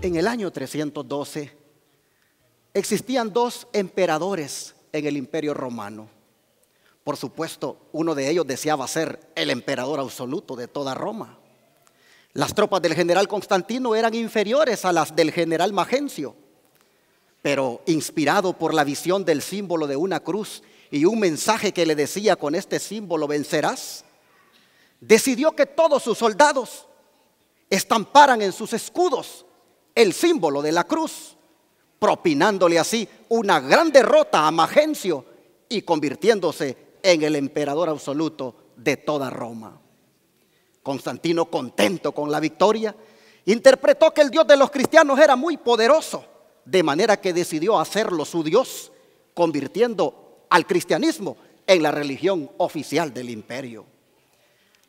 En el año 312 existían dos emperadores en el Imperio Romano. Por supuesto, uno de ellos deseaba ser el emperador absoluto de toda Roma. Las tropas del general Constantino eran inferiores a las del general Magencio, pero inspirado por la visión del símbolo de una cruz y un mensaje que le decía: con este símbolo vencerás, decidió que todos sus soldados estamparan en sus escudos el símbolo de la cruz, propinándole así una gran derrota a Magencio y convirtiéndose en el emperador absoluto de toda Roma. Constantino, contento con la victoria, interpretó que el Dios de los cristianos era muy poderoso, de manera que decidió hacerlo su Dios, convirtiendo al cristianismo en la religión oficial del imperio.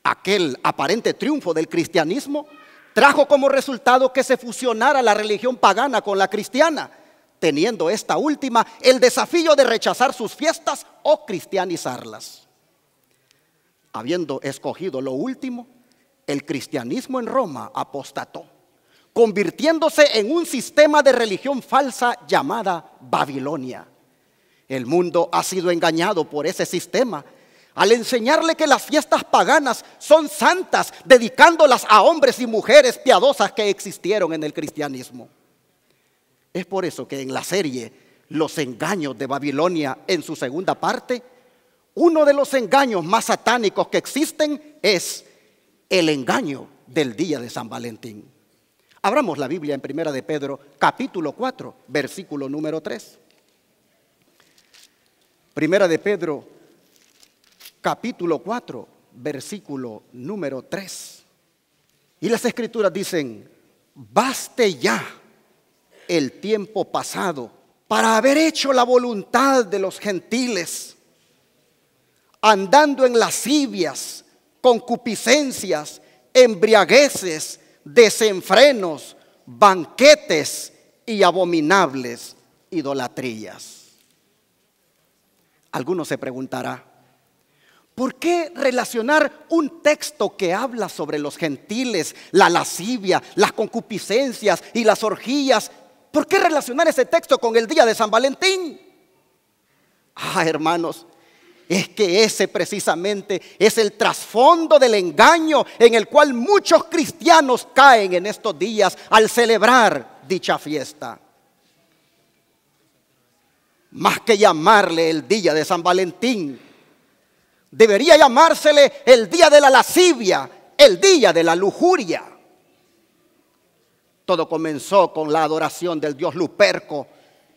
Aquel aparente triunfo del cristianismo trajo como resultado que se fusionara la religión pagana con la cristiana, teniendo esta última el desafío de rechazar sus fiestas o cristianizarlas. Habiendo escogido lo último, el cristianismo en Roma apostató, convirtiéndose en un sistema de religión falsa llamada Babilonia. El mundo ha sido engañado por ese sistema al enseñarle que las fiestas paganas son santas, dedicándolas a hombres y mujeres piadosas que existieron en el cristianismo. Es por eso que en la serie Los engaños de Babilonia, en su segunda parte, uno de los engaños más satánicos que existen es el engaño del día de San Valentín. Abramos la Biblia en Primera de Pedro, capítulo 4, versículo número 3. Primera de Pedro, capítulo 4, versículo número 3. Y las escrituras dicen: baste ya el tiempo pasado para haber hecho la voluntad de los gentiles, andando en lascivias, concupiscencias, embriagueces, desenfrenos, banquetes y abominables idolatrías. Alguno se preguntará: ¿por qué relacionar un texto que habla sobre los gentiles, la lascivia, las concupiscencias y las orgías? ¿Por qué relacionar ese texto con el día de San Valentín? Hermanos, es que ese precisamente es el trasfondo del engaño en el cual muchos cristianos caen en estos días al celebrar dicha fiesta. Más que llamarle el día de San Valentín, debería llamársele el día de la lascivia, el día de la lujuria. Todo comenzó con la adoración del dios Luperco,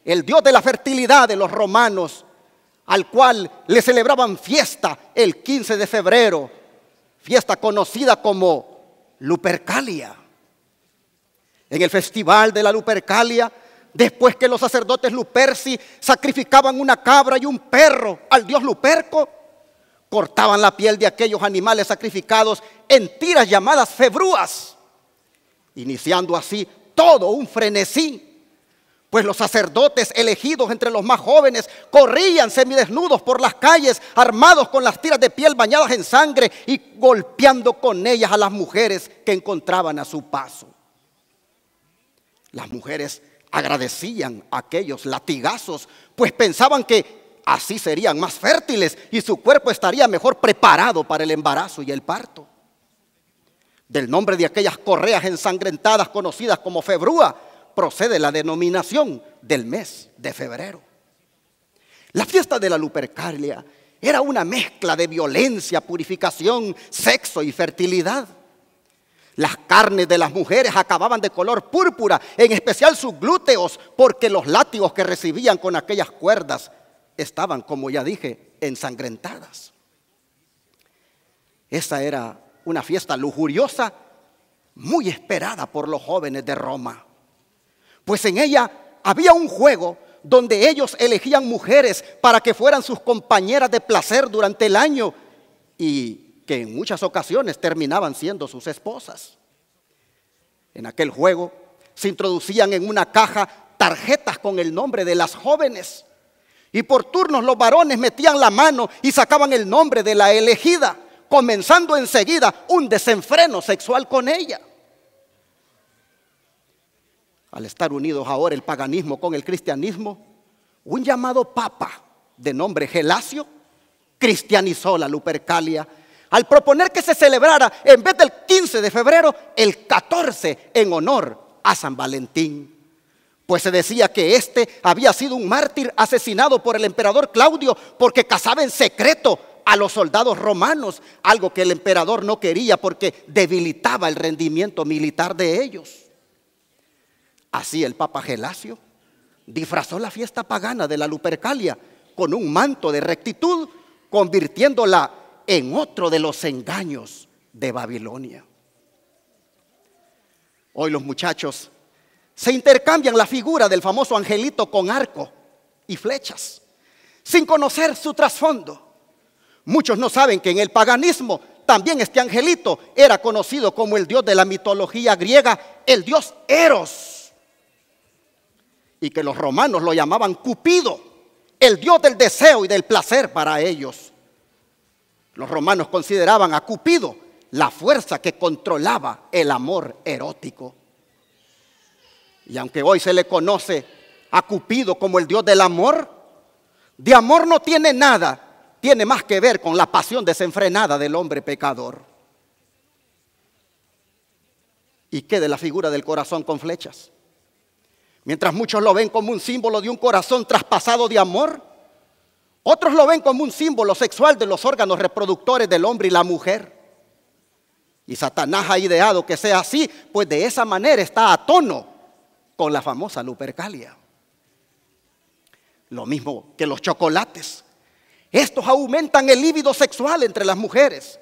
el dios de la fertilidad de los romanos, al cual le celebraban fiesta el 15 de febrero, fiesta conocida como Lupercalia. En el festival de la Lupercalia, después que los sacerdotes luperci sacrificaban una cabra y un perro al dios Luperco, cortaban la piel de aquellos animales sacrificados en tiras llamadas febrúas, iniciando así todo un frenesí, pues los sacerdotes elegidos entre los más jóvenes corrían semidesnudos por las calles, armados con las tiras de piel bañadas en sangre y golpeando con ellas a las mujeres que encontraban a su paso. Las mujeres agradecían aquellos latigazos, pues pensaban que así serían más fértiles y su cuerpo estaría mejor preparado para el embarazo y el parto. Del nombre de aquellas correas ensangrentadas conocidas como febrúa procede la denominación del mes de febrero. La fiesta de la Lupercalia era una mezcla de violencia, purificación, sexo y fertilidad. Las carnes de las mujeres acababan de color púrpura, en especial sus glúteos, porque los látigos que recibían con aquellas cuerdas estaban, como ya dije, ensangrentadas. Esa era una fiesta lujuriosa, muy esperada por los jóvenes de Roma, pues en ella había un juego donde ellos elegían mujeres para que fueran sus compañeras de placer durante el año y que en muchas ocasiones terminaban siendo sus esposas. En aquel juego se introducían en una caja tarjetas con el nombre de las jóvenes y por turnos los varones metían la mano y sacaban el nombre de la elegida, comenzando enseguida un desenfreno sexual con ella. al estar unidos ahora el paganismo con el cristianismo, un llamado papa de nombre Gelasio cristianizó la Lupercalia al proponer que se celebrara en vez del 15 de febrero, el 14 en honor a San Valentín. Pues se decía que este había sido un mártir asesinado por el emperador Claudio porque cazaba en secreto a los soldados romanos, algo que el emperador no quería porque debilitaba el rendimiento militar de ellos. Así el Papa Gelasio disfrazó la fiesta pagana de la Lupercalia con un manto de rectitud, convirtiéndola en otro de los engaños de Babilonia. Hoy los muchachos se intercambian la figura del famoso angelito con arco y flechas, sin conocer su trasfondo. Muchos no saben que en el paganismo también este angelito era conocido como el dios de la mitología griega, el dios Eros, y que los romanos lo llamaban Cupido, el dios del deseo y del placer para ellos. Los romanos consideraban a Cupido la fuerza que controlaba el amor erótico. Y aunque hoy se le conoce a Cupido como el dios del amor, de amor no tiene nada, tiene más que ver con la pasión desenfrenada del hombre pecador. ¿Y qué de la figura del corazón con flechas? Mientras muchos lo ven como un símbolo de un corazón traspasado de amor, otros lo ven como un símbolo sexual de los órganos reproductores del hombre y la mujer. Y Satanás ha ideado que sea así, pues de esa manera está a tono con la famosa Lupercalia. Lo mismo que los chocolates. Estos aumentan el líbido sexual entre las mujeres.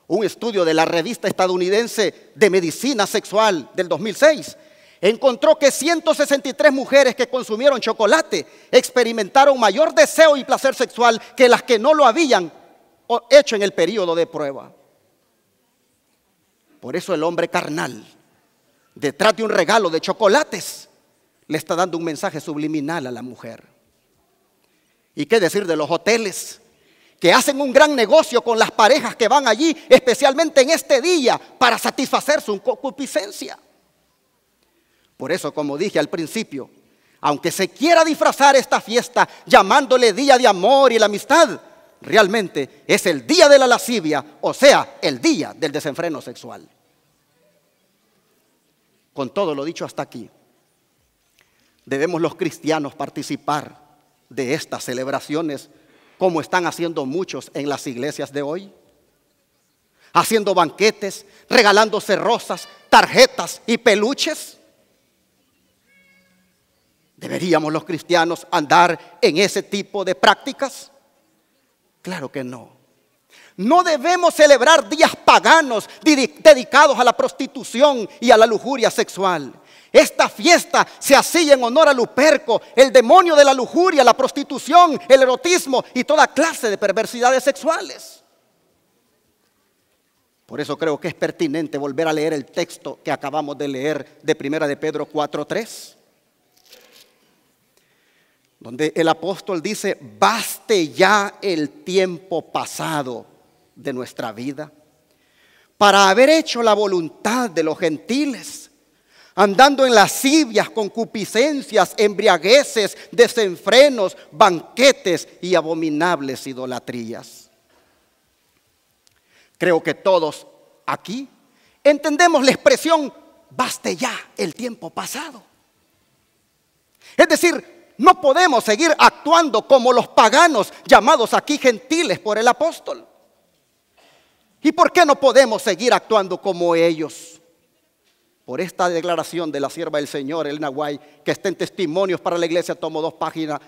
Un estudio de la revista estadounidense de medicina sexual del 2006 encontró que 163 mujeres que consumieron chocolate experimentaron mayor deseo y placer sexual que las que no lo habían hecho en el periodo de prueba. Por eso el hombre carnal, detrás de un regalo de chocolates, le está dando un mensaje subliminal a la mujer. ¿Y qué decir de los hoteles que hacen un gran negocio con las parejas que van allí, especialmente en este día, para satisfacer su concupiscencia? Por eso, como dije al principio, aunque se quiera disfrazar esta fiesta llamándole día de amor y la amistad, realmente es el día de la lascivia, o sea, el día del desenfreno sexual. Con todo lo dicho hasta aquí, debemos los cristianos participar de estas celebraciones como están haciendo muchos en las iglesias de hoy, haciendo banquetes, regalándose rosas, tarjetas y peluches. ¿Deberíamos los cristianos andar en ese tipo de prácticas? Claro que no. No debemos celebrar días paganos dedicados a la prostitución y a la lujuria sexual. Esta fiesta se hacía en honor a Luperco, el demonio de la lujuria, la prostitución, el erotismo y toda clase de perversidades sexuales. Por eso creo que es pertinente volver a leer el texto que acabamos de leer de 1 de Pedro 4:3. Donde el apóstol dice: baste ya el tiempo pasado de nuestra vida para haber hecho la voluntad de los gentiles, andando en lascivias, concupiscencias, embriagueces, desenfrenos, banquetes y abominables idolatrías. Creo que todos aquí entendemos la expresión baste ya el tiempo pasado. Es decir, no podemos seguir actuando como los paganos, llamados aquí gentiles por el apóstol. ¿Y por qué no podemos seguir actuando como ellos? Por esta declaración de la sierva del Señor, Elena White, que está en Testimonios para la Iglesia, tomo 2, página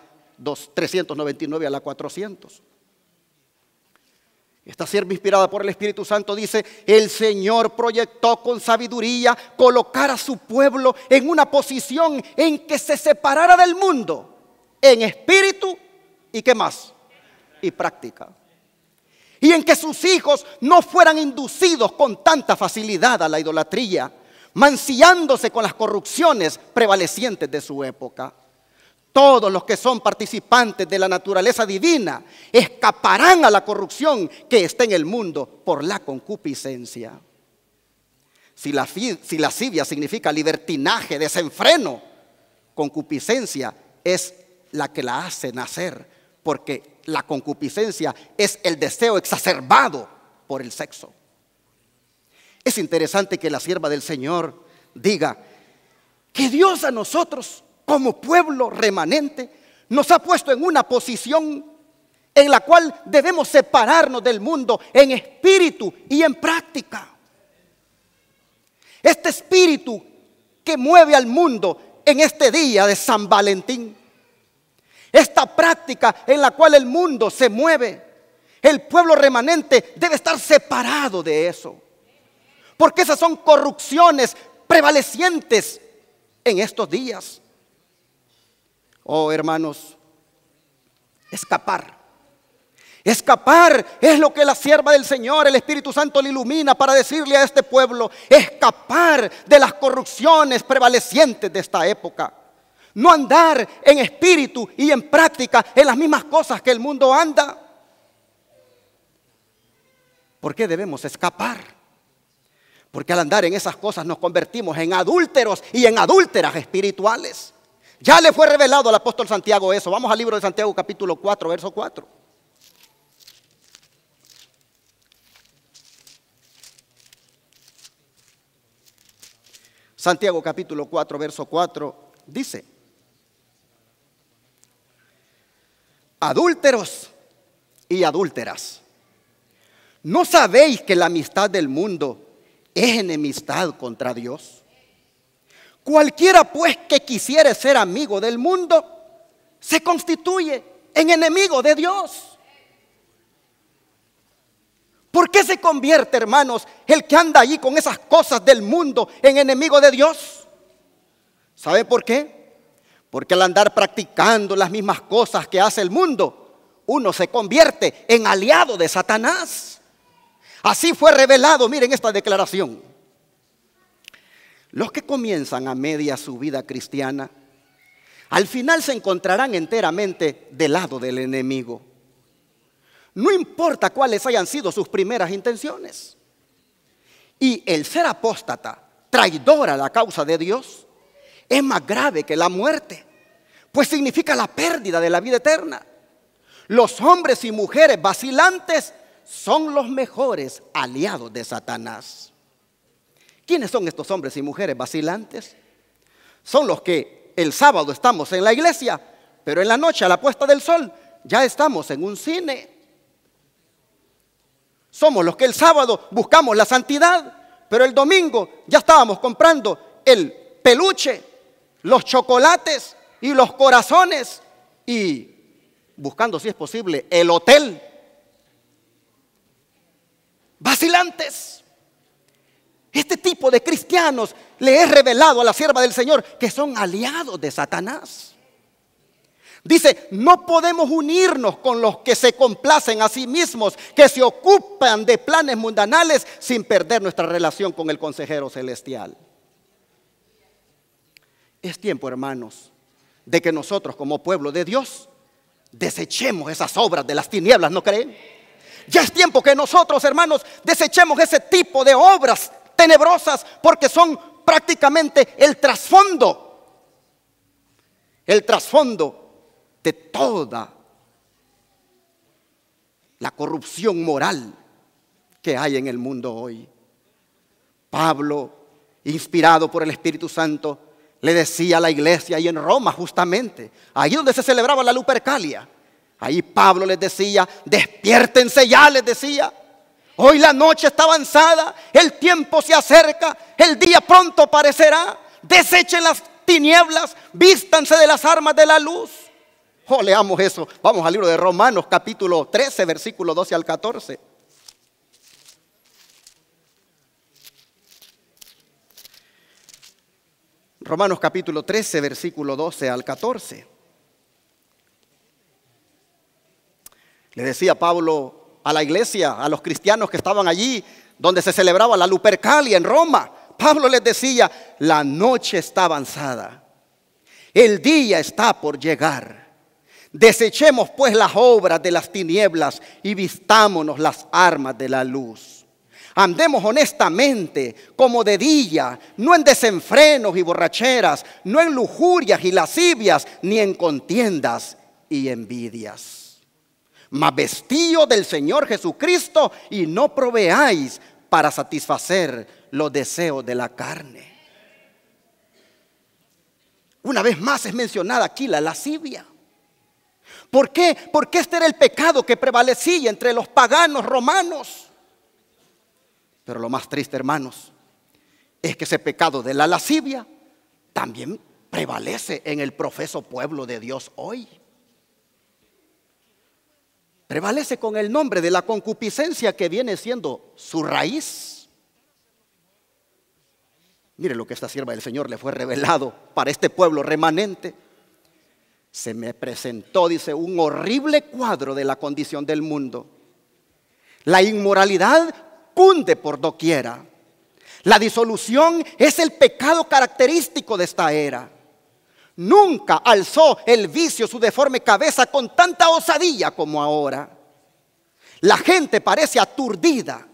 399 a la 400. Esta sierva, inspirada por el Espíritu Santo, dice: el Señor proyectó con sabiduría colocar a su pueblo en una posición en que se separara del mundo en espíritu y ¿qué más? Y práctica. Y en que sus hijos no fueran inducidos con tanta facilidad a la idolatría, mancillándose con las corrupciones prevalecientes de su época. Todos los que son participantes de la naturaleza divina escaparán a la corrupción que está en el mundo por la concupiscencia. Si lascivia significa libertinaje, desenfreno, concupiscencia es la que la hace nacer, porque la concupiscencia es el deseo exacerbado por el sexo. Es interesante que la sierva del Señor diga que Dios a nosotros como pueblo remanente nos ha puesto en una posición en la cual debemos separarnos del mundo en espíritu y en práctica. Este espíritu que mueve al mundo en este día de San Valentín, esta práctica en la cual el mundo se mueve, el pueblo remanente debe estar separado de eso, porque esas son corrupciones prevalecientes en estos días. Oh, hermanos, escapar es lo que la sierva del Señor, el Espíritu Santo, le ilumina para decirle a este pueblo: escapar de las corrupciones prevalecientes de esta época. No andar en espíritu y en práctica en las mismas cosas que el mundo anda. ¿Por qué debemos escapar? Porque al andar en esas cosas nos convertimos en adúlteros y en adúlteras espirituales. Ya le fue revelado al apóstol Santiago eso. Vamos al libro de Santiago capítulo 4, verso 4. Santiago capítulo 4, verso 4 dice: adúlteros y adúlteras, ¿no sabéis que la amistad del mundo es enemistad contra Dios? Cualquiera pues que quisiere ser amigo del mundo se constituye en enemigo de Dios. ¿Por qué se convierte, hermanos, el que anda allí con esas cosas del mundo en enemigo de Dios? ¿Sabe por qué? Porque al andar practicando las mismas cosas que hace el mundo, uno se convierte en aliado de Satanás. Así fue revelado, miren esta declaración: los que comienzan a media su vida cristiana, al final se encontrarán enteramente del lado del enemigo. No importa cuáles hayan sido sus primeras intenciones. Y el ser apóstata, traidor a la causa de Dios, es más grave que la muerte, pues significa la pérdida de la vida eterna. Los hombres y mujeres vacilantes son los mejores aliados de Satanás. ¿Quiénes son estos hombres y mujeres vacilantes? Son los que el sábado estamos en la iglesia, pero en la noche a la puesta del sol ya estamos en un cine. Somos los que el sábado buscamos la santidad, pero el domingo ya estábamos comprando el peluche, los chocolates y los corazones y buscando, si es posible, el hotel. Vacilantes. Este tipo de cristianos le es revelado a la sierva del Señor que son aliados de Satanás. Dice: no podemos unirnos con los que se complacen a sí mismos, que se ocupan de planes mundanales sin perder nuestra relación con el consejero celestial. Es tiempo, hermanos, de que nosotros como pueblo de Dios desechemos esas obras de las tinieblas, ¿no creen? Ya es tiempo que nosotros, hermanos, desechemos ese tipo de obras tenebrosas, porque son prácticamente el trasfondo de toda la corrupción moral que hay en el mundo hoy. Pablo, inspirado por el Espíritu Santo, le decía a la iglesia ahí en Roma, justamente, ahí donde se celebraba la Lupercalia. Ahí Pablo les decía: despiértense ya, les decía. Hoy la noche está avanzada, el tiempo se acerca, el día pronto aparecerá. Desechen las tinieblas, vístanse de las armas de la luz. Oh, leamos eso. Vamos al libro de Romanos capítulo 13, versículo 12 al 14. Romanos capítulo 13, versículo 12 al 14. Le decía Pablo a la iglesia, a los cristianos que estaban allí, donde se celebraba la Lupercalia en Roma. Pablo les decía: la noche está avanzada, el día está por llegar. Desechemos pues las obras de las tinieblas y vistámonos las armas de la luz. Andemos honestamente, como de día, no en desenfrenos y borracheras, no en lujurias y lascivias, ni en contiendas y envidias. Mas vestíos del Señor Jesucristo y no proveáis para satisfacer los deseos de la carne. Una vez más es mencionada aquí la lascivia. ¿Por qué? Porque este era el pecado que prevalecía entre los paganos romanos. Pero lo más triste, hermanos, es que ese pecado de la lascivia también prevalece en el profeso pueblo de Dios hoy. Prevalece con el nombre de la concupiscencia, que viene siendo su raíz. Mire lo que esta sierva del Señor le fue revelado para este pueblo remanente. Se me presentó, dice, un horrible cuadro de la condición del mundo. La inmoralidad cunde por doquiera. La disolución es el pecado característico de esta era. Nunca alzó el vicio su deforme cabeza con tanta osadía como ahora. La gente parece aturdida,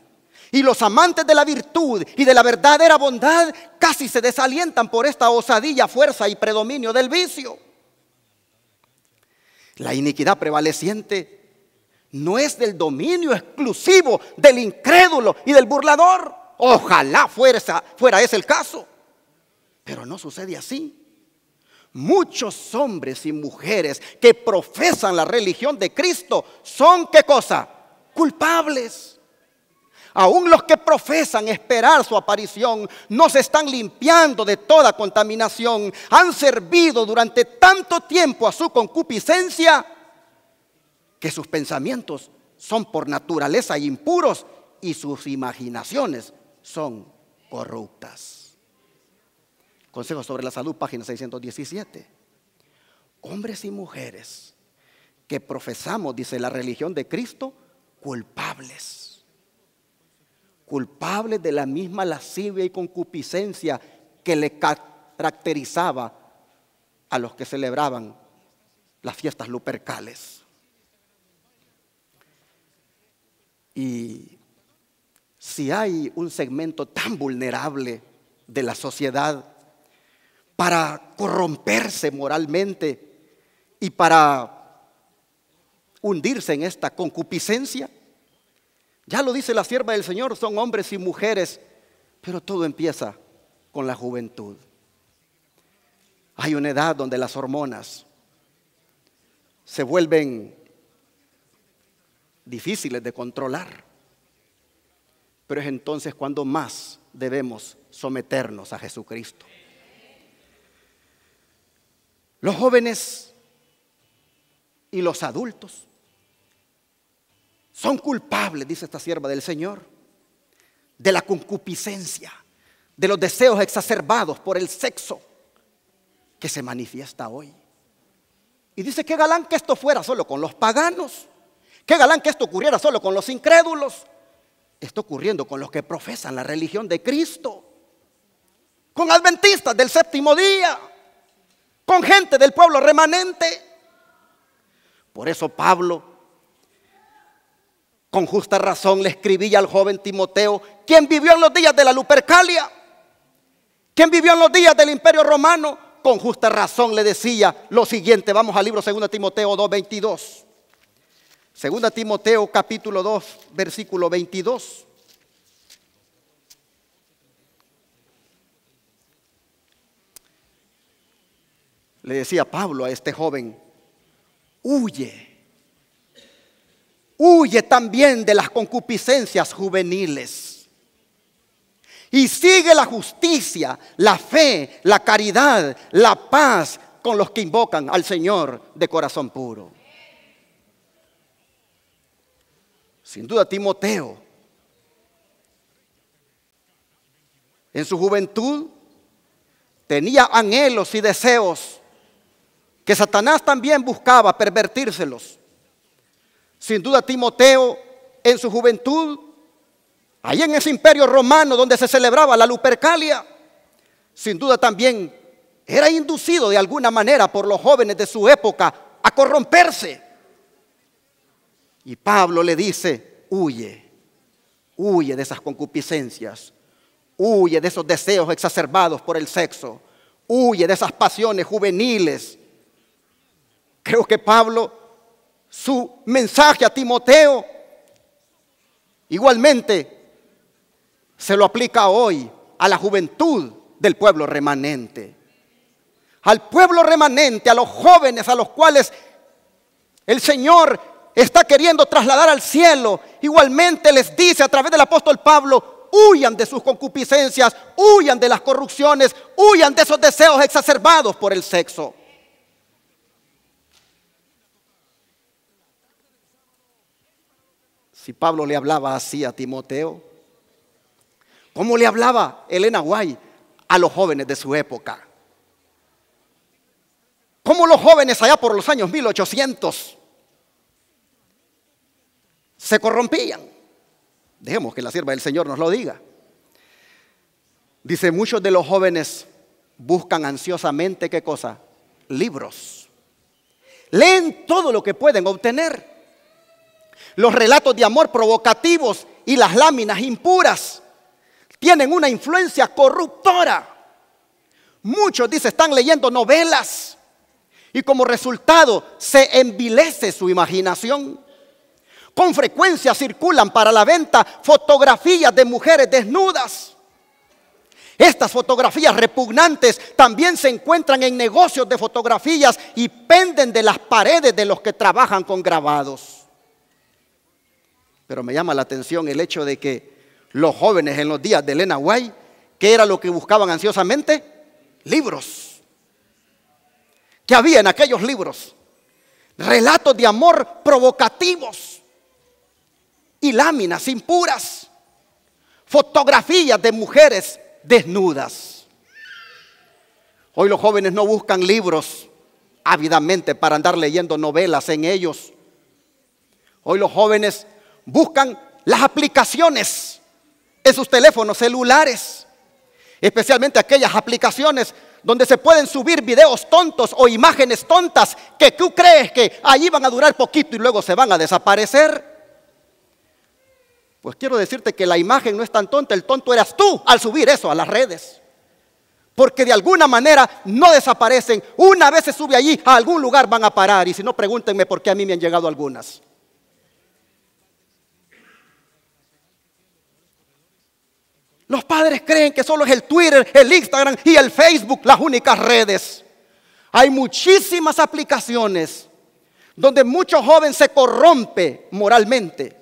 y los amantes de la virtud y de la verdadera bondad casi se desalientan por esta osadía, fuerza y predominio del vicio. La iniquidad prevaleciente no es del dominio exclusivo del incrédulo y del burlador. Ojalá fuera ese el caso, pero no sucede así. Muchos hombres y mujeres que profesan la religión de Cristo son, ¿qué cosa? Culpables. Aún los que profesan esperar su aparición no se están limpiando de toda contaminación. Han servido durante tanto tiempo a su concupiscencia que sus pensamientos son por naturaleza impuros y sus imaginaciones son corruptas. Consejo sobre la salud, página 617. Hombres y mujeres que profesamos, dice, la religión de Cristo, culpables. Culpables de la misma lascivia y concupiscencia que le caracterizaba a los que celebraban las fiestas lupercales. Y si hay un segmento tan vulnerable de la sociedad para corromperse moralmente y para hundirse en esta concupiscencia, ya lo dice la sierva del Señor, son hombres y mujeres, pero todo empieza con la juventud. Hay una edad donde las hormonas se vuelven difíciles de controlar, pero es entonces cuando más debemos someternos a Jesucristo. Los jóvenes y los adultos son culpables, dice esta sierva del Señor, de la concupiscencia, de los deseos exacerbados por el sexo que se manifiesta hoy. Y dice: qué galán que esto fuera solo con los paganos, qué galán que esto ocurriera solo con los incrédulos. Está ocurriendo con los que profesan la religión de Cristo, con adventistas del séptimo día, con gente del pueblo remanente. Por eso Pablo, con justa razón, le escribía al joven Timoteo, quien vivió en los días de la Lupercalia, quien vivió en los días del Imperio Romano. Con justa razón le decía lo siguiente. Vamos al libro 2 Timoteo 2:22. 2 Timoteo capítulo 2, versículo 22. Le decía Pablo a este joven: huye también de las concupiscencias juveniles y sigue la justicia, la fe, la caridad, la paz con los que invocan al Señor de corazón puro. Sin duda, Timoteo, en su juventud, tenía anhelos y deseos que Satanás también buscaba pervertírselos. Sin duda, Timoteo, en su juventud, allá en ese imperio romano donde se celebraba la Lupercalia, sin duda también era inducido de alguna manera por los jóvenes de su época a corromperse. Y Pablo le dice: huye huye de esas concupiscencias, huye de esos deseos exacerbados por el sexo, huye de esas pasiones juveniles. Creo que Pablo, su mensaje a Timoteo, igualmente se lo aplica hoy a la juventud del pueblo remanente. Al pueblo remanente, a los jóvenes a los cuales el Señor está queriendo trasladar al cielo, igualmente les dice a través del apóstol Pablo: huyan de sus concupiscencias, huyan de las corrupciones, huyan de esos deseos exacerbados por el sexo. Si Pablo le hablaba así a Timoteo, ¿cómo le hablaba Elena White a los jóvenes de su época? ¿Cómo los jóvenes allá por los años 1800 se corrompían? Dejemos que la sierva del Señor nos lo diga. Dice: muchos de los jóvenes buscan ansiosamente, ¿qué cosa? Libros. Leen todo lo que pueden obtener. Los relatos de amor provocativos y las láminas impuras tienen una influencia corruptora. Muchos, dice, están leyendo novelas y como resultado se envilece su imaginación. Con frecuencia circulan para la venta fotografías de mujeres desnudas. Estas fotografías repugnantes también se encuentran en negocios de fotografías y penden de las paredes de los que trabajan con grabados. Pero me llama la atención el hecho de que los jóvenes en los días de Elena White, ¿qué era lo que buscaban ansiosamente? Libros. ¿Qué había en aquellos libros? Relatos de amor provocativos y láminas impuras, fotografías de mujeres desnudas. Hoy los jóvenes no buscan libros ávidamente para andar leyendo novelas en ellos. Hoy los jóvenes buscan las aplicaciones en sus teléfonos celulares, especialmente aquellas aplicaciones donde se pueden subir videos tontos o imágenes tontas que tú crees que allí van a durar poquito y luego se van a desaparecer. Pues quiero decirte que la imagen no es tan tonta, el tonto eras tú al subir eso a las redes. Porque de alguna manera no desaparecen. Una vez se sube allí, a algún lugar van a parar. Y si no, pregúntenme por qué a mí me han llegado algunas. Los padres creen que solo es el Twitter, el Instagram y el Facebook las únicas redes. Hay muchísimas aplicaciones donde muchos jóvenes se corrompen moralmente.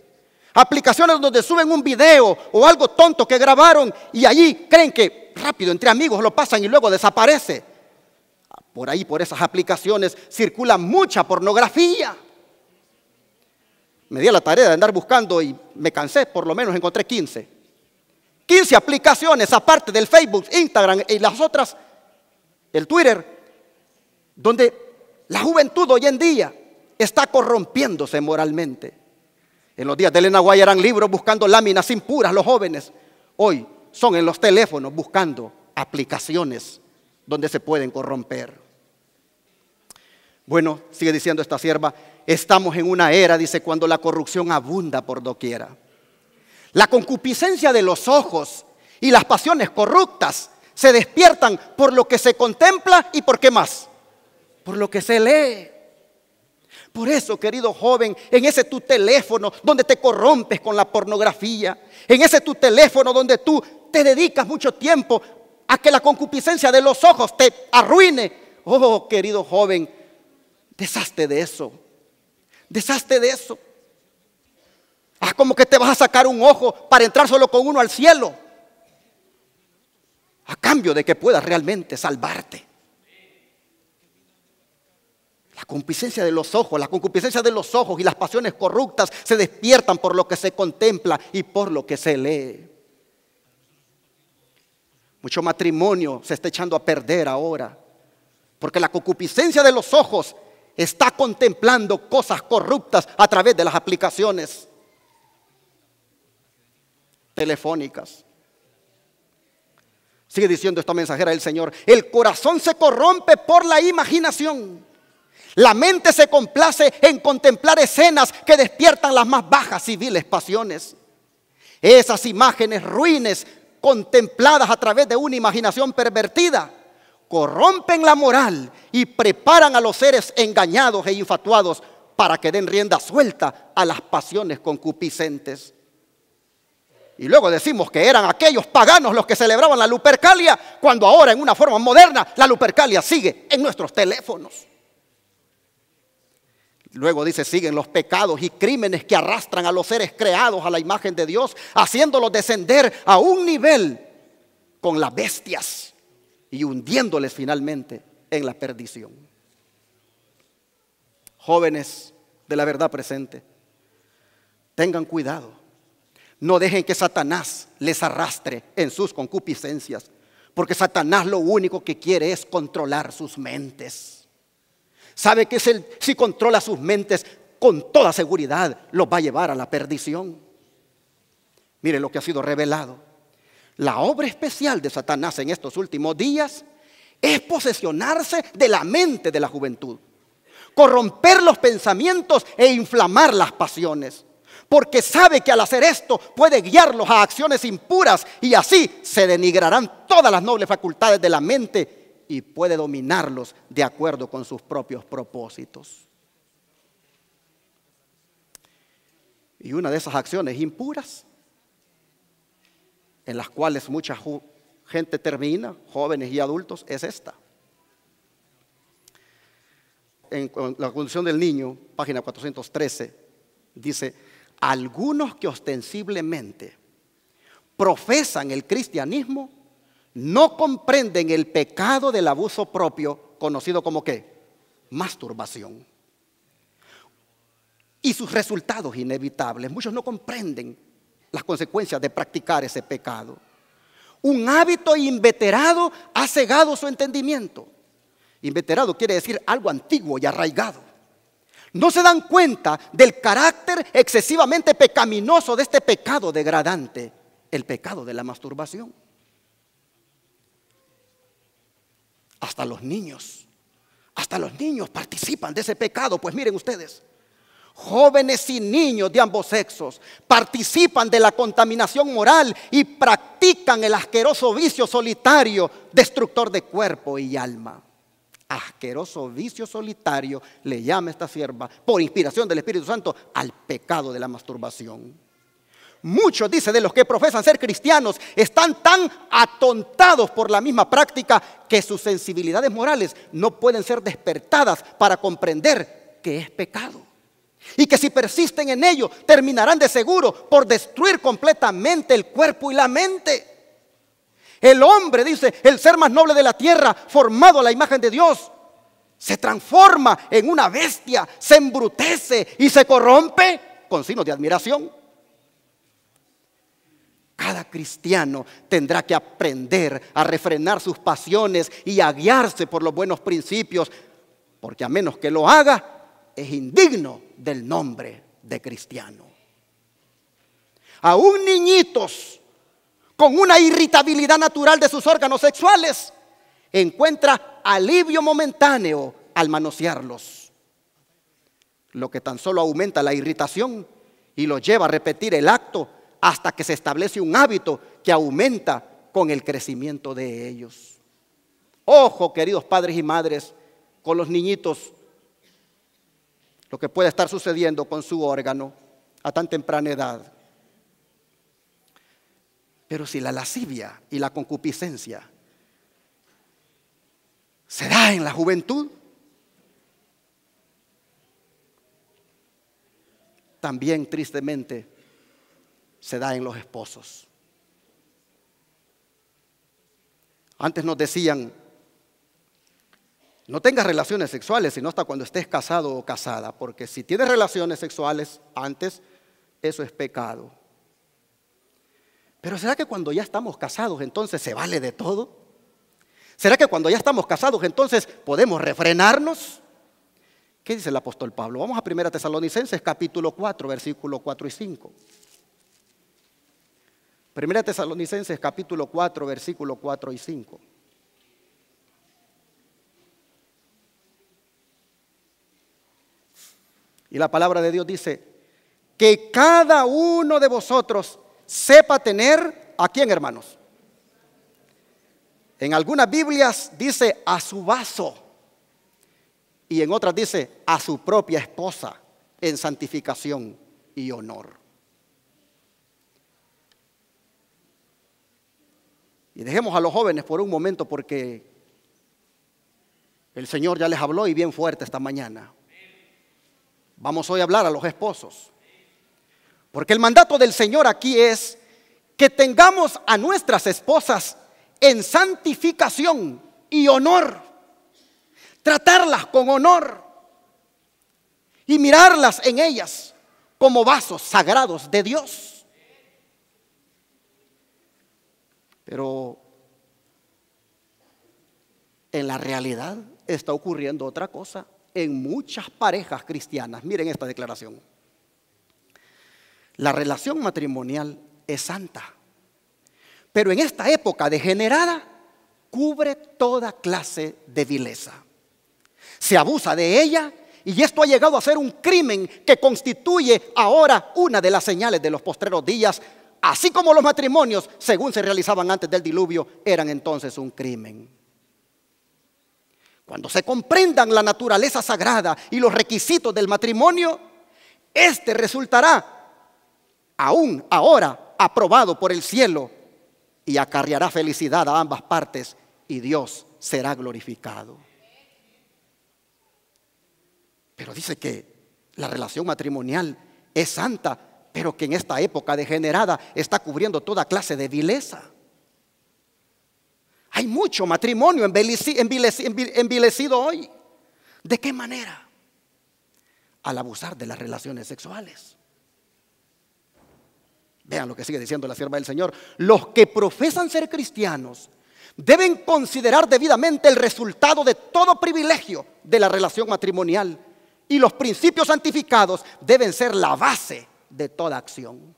Aplicaciones donde suben un video o algo tonto que grabaron y allí creen que rápido entre amigos lo pasan y luego desaparece. Por ahí, por esas aplicaciones, circula mucha pornografía. Me di a la tarea de andar buscando y me cansé, por lo menos encontré 15 aplicaciones aparte del Facebook, Instagram y las otras, el Twitter, donde la juventud hoy en día está corrompiéndose moralmente. En los días de Elena White eran libros buscando láminas impuras los jóvenes. Hoy son en los teléfonos buscando aplicaciones donde se pueden corromper. Bueno, sigue diciendo esta sierva, estamos en una era, dice, cuando la corrupción abunda por doquiera. La concupiscencia de los ojos y las pasiones corruptas se despiertan por lo que se contempla y por qué más, por lo que se lee. Por eso, querido joven, en ese tu teléfono donde te corrompes con la pornografía, en ese tu teléfono donde tú te dedicas mucho tiempo a que la concupiscencia de los ojos te arruine, oh querido joven, deshazte de eso, deshazte de eso. Haz como que te vas a sacar un ojo para entrar solo con uno al cielo, a cambio de que puedas realmente salvarte. La concupiscencia de los ojos, y las pasiones corruptas se despiertan por lo que se contempla y por lo que se lee. Mucho matrimonio se está echando a perder ahora, porque la concupiscencia de los ojos está contemplando cosas corruptas a través de las aplicaciones telefónicas. Sigue diciendo esta mensajera del Señor: el corazón se corrompe por la imaginación. La mente se complace en contemplar escenas que despiertan las más bajas y viles pasiones. Esas imágenes ruines contempladas a través de una imaginación pervertida corrompen la moral y preparan a los seres engañados e infatuados para que den rienda suelta a las pasiones concupiscentes. Y luego decimos que eran aquellos paganos los que celebraban la Lupercalia, cuando ahora en una forma moderna la Lupercalia sigue en nuestros teléfonos. Luego dice, siguen los pecados y crímenes que arrastran a los seres creados a la imagen de Dios, haciéndolos descender a un nivel con las bestias y hundiéndoles finalmente en la perdición. Jóvenes de la verdad presente, tengan cuidado. No dejen que Satanás les arrastre en sus concupiscencias, porque Satanás lo único que quiere es controlar sus mentes. Sabe que si controla sus mentes, con toda seguridad los va a llevar a la perdición. Miren lo que ha sido revelado. La obra especial de Satanás en estos últimos días es posesionarse de la mente de la juventud, corromper los pensamientos e inflamar las pasiones, porque sabe que al hacer esto puede guiarlos a acciones impuras y así se denigrarán todas las nobles facultades de la mente y puede dominarlos de acuerdo con sus propios propósitos. Y una de esas acciones impuras, en las cuales mucha gente termina, jóvenes y adultos, es esta. En la condición del niño, página 413, dice: algunos que ostensiblemente profesan el cristianismo no comprenden el pecado del abuso propio, conocido como ¿qué? Masturbación. Y sus resultados inevitables. Muchos no comprenden las consecuencias de practicar ese pecado. Un hábito inveterado ha cegado su entendimiento. Inveterado quiere decir algo antiguo y arraigado. No se dan cuenta del carácter excesivamente pecaminoso de este pecado degradante, el pecado de la masturbación. Hasta los niños participan de ese pecado. Pues miren ustedes, jóvenes y niños de ambos sexos participan de la contaminación moral y practican el asqueroso vicio solitario, destructor de cuerpo y alma. Asqueroso vicio solitario le llama esta sierva, por inspiración del Espíritu Santo, al pecado de la masturbación. Muchos, dice, de los que profesan ser cristianos están tan atontados por la misma práctica que sus sensibilidades morales no pueden ser despertadas para comprender que es pecado. Y que si persisten en ello, terminarán de seguro por destruir completamente el cuerpo y la mente. El hombre, dice, el ser más noble de la tierra, formado a la imagen de Dios, se transforma en una bestia, se embrutece y se corrompe con signos de admiración. Cada cristiano tendrá que aprender a refrenar sus pasiones y a guiarse por los buenos principios, porque a menos que lo haga, es indigno del nombre de cristiano. Aún niñitos con una irritabilidad natural de sus órganos sexuales encuentra alivio momentáneo al manosearlos, lo que tan solo aumenta la irritación y los lleva a repetir el acto hasta que se establece un hábito que aumenta con el crecimiento de ellos. Ojo, queridos padres y madres, con los niñitos, lo que puede estar sucediendo con su órgano a tan temprana edad. Pero si la lascivia y la concupiscencia se da en la juventud, también tristemente se da en los esposos. Antes nos decían: no tengas relaciones sexuales sino hasta cuando estés casado o casada, porque si tienes relaciones sexuales antes, eso es pecado. Pero ¿será que cuando ya estamos casados entonces se vale de todo? ¿Será que cuando ya estamos casados entonces podemos refrenarnos? ¿Qué dice el apóstol Pablo? Vamos a 1 Tesalonicenses capítulo 4, versículo 4 y 5. 1 Tesalonicenses capítulo 4, versículo 4 y 5. Y la palabra de Dios dice: que cada uno de vosotros sepa tener, ¿a quién, hermanos? En algunas Biblias dice a su vaso y en otras dice a su propia esposa en santificación y honor. Y dejemos a los jóvenes por un momento porque el Señor ya les habló y bien fuerte esta mañana. Vamos hoy a hablar a los esposos. Porque el mandato del Señor aquí es que tengamos a nuestras esposas en santificación y honor. Tratarlas con honor y mirarlas en ellas como vasos sagrados de Dios. Pero en la realidad está ocurriendo otra cosa en muchas parejas cristianas. Miren esta declaración. La relación matrimonial es santa, pero en esta época degenerada cubre toda clase de vileza. Se abusa de ella y esto ha llegado a ser un crimen que constituye ahora una de las señales de los postreros días, así como los matrimonios, según se realizaban antes del diluvio, eran entonces un crimen. Cuando se comprendan la naturaleza sagrada y los requisitos del matrimonio, este resultará aún ahora aprobado por el cielo y acarreará felicidad a ambas partes y Dios será glorificado. Pero dice que la relación matrimonial es santa, pero que en esta época degenerada está cubriendo toda clase de vileza. Hay mucho matrimonio envilecido hoy. ¿De qué manera? Al abusar de las relaciones sexuales. Vean lo que sigue diciendo la sierva del Señor. Los que profesan ser cristianos deben considerar debidamente el resultado de todo privilegio de la relación matrimonial y los principios santificados deben ser la base de toda acción.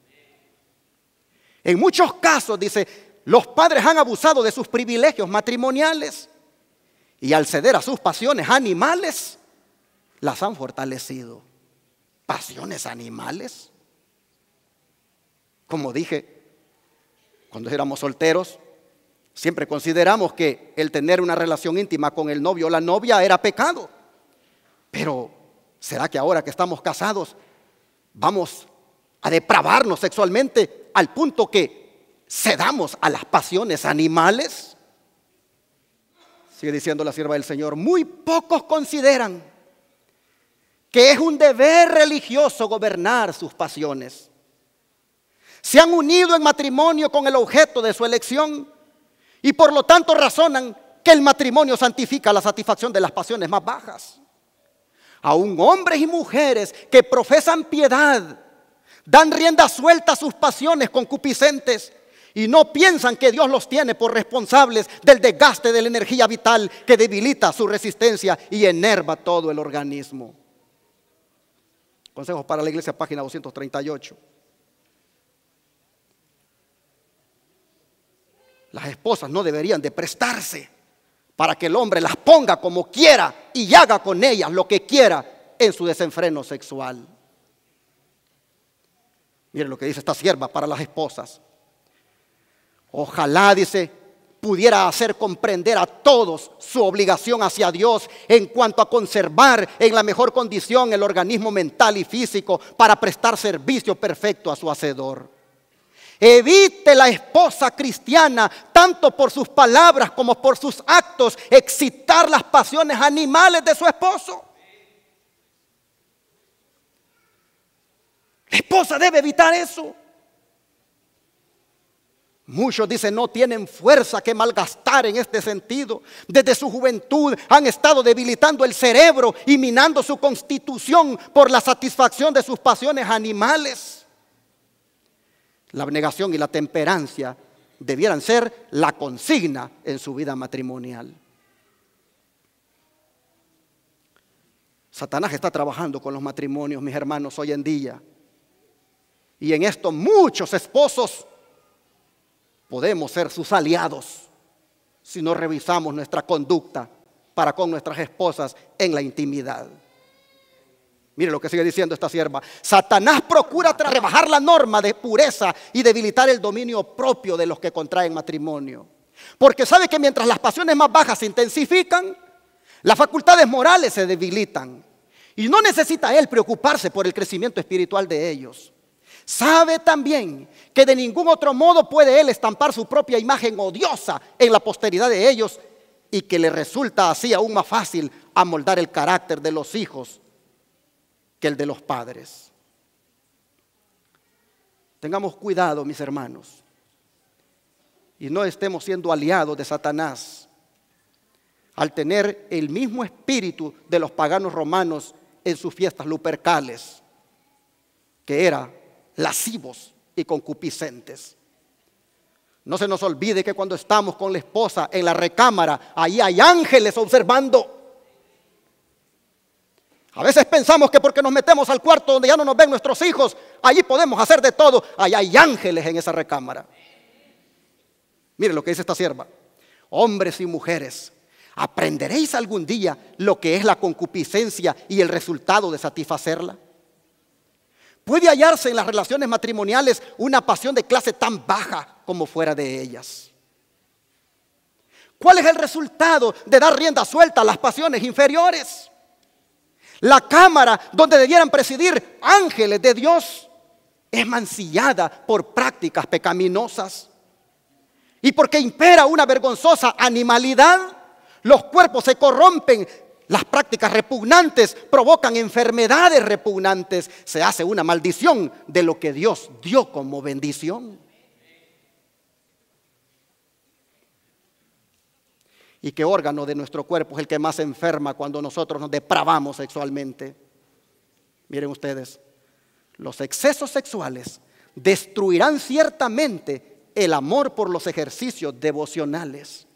En muchos casos, dice, los padres han abusado de sus privilegios matrimoniales y al ceder a sus pasiones animales, las han fortalecido. ¿Pasiones animales? Como dije, cuando éramos solteros, siempre consideramos que el tener una relación íntima con el novio o la novia era pecado. Pero, ¿será que ahora que estamos casados vamos a depravarnos sexualmente al punto que cedamos a las pasiones animales? Sigue diciendo la sierva del Señor, muy pocos consideran que es un deber religioso gobernar sus pasiones. Se han unido en matrimonio con el objeto de su elección y por lo tanto razonan que el matrimonio santifica la satisfacción de las pasiones más bajas. Aún hombres y mujeres que profesan piedad dan rienda suelta a sus pasiones concupiscentes y no piensan que Dios los tiene por responsables del desgaste de la energía vital que debilita su resistencia y enerva todo el organismo. Consejos para la Iglesia, página 238. Las esposas no deberían de prestarse para que el hombre las ponga como quiera y haga con ellas lo que quiera en su desenfreno sexual. Miren lo que dice esta sierva para las esposas. Ojalá, dice, pudiera hacer comprender a todos su obligación hacia Dios en cuanto a conservar en la mejor condición el organismo mental y físico para prestar servicio perfecto a su hacedor. Evite la esposa cristiana, tanto por sus palabras como por sus actos, excitar las pasiones animales de su esposo. La esposa debe evitar eso. Muchos dicen no tienen fuerza que malgastar en este sentido. Desde su juventud han estado debilitando el cerebro y minando su constitución por la satisfacción de sus pasiones animales. La abnegación y la temperancia debieran ser la consigna en su vida matrimonial. Satanás está trabajando con los matrimonios, mis hermanos, hoy en día. Y en esto muchos esposos podemos ser sus aliados si no revisamos nuestra conducta para con nuestras esposas en la intimidad. Mire lo que sigue diciendo esta sierva. Satanás procura rebajar la norma de pureza y debilitar el dominio propio de los que contraen matrimonio. Porque sabe que mientras las pasiones más bajas se intensifican, las facultades morales se debilitan. Y no necesita él preocuparse por el crecimiento espiritual de ellos. Sabe también que de ningún otro modo puede él estampar su propia imagen odiosa en la posteridad de ellos, y que le resulta así aún más fácil amoldar el carácter de los hijos que el de los padres. Tengamos cuidado, mis hermanos, y no estemos siendo aliados de Satanás al tener el mismo espíritu de los paganos romanos en sus fiestas lupercales, que era lascivos y concupiscentes. No se nos olvide que cuando estamos con la esposa en la recámara, ahí hay ángeles observando. A veces pensamos que porque nos metemos al cuarto donde ya no nos ven nuestros hijos, allí podemos hacer de todo. Allá hay ángeles en esa recámara. Miren lo que dice esta sierva. Hombres y mujeres, ¿aprenderéis algún día lo que es la concupiscencia y el resultado de satisfacerla? ¿Puede hallarse en las relaciones matrimoniales una pasión de clase tan baja como fuera de ellas? ¿Cuál es el resultado de dar rienda suelta a las pasiones inferiores? La cámara donde debieran presidir ángeles de Dios es mancillada por prácticas pecaminosas. Y porque impera una vergonzosa animalidad, los cuerpos se corrompen, las prácticas repugnantes provocan enfermedades repugnantes, se hace una maldición de lo que Dios dio como bendición. ¿Y qué órgano de nuestro cuerpo es el que más se enferma cuando nosotros nos depravamos sexualmente? Miren ustedes, los excesos sexuales destruirán ciertamente el amor por los ejercicios devocionales.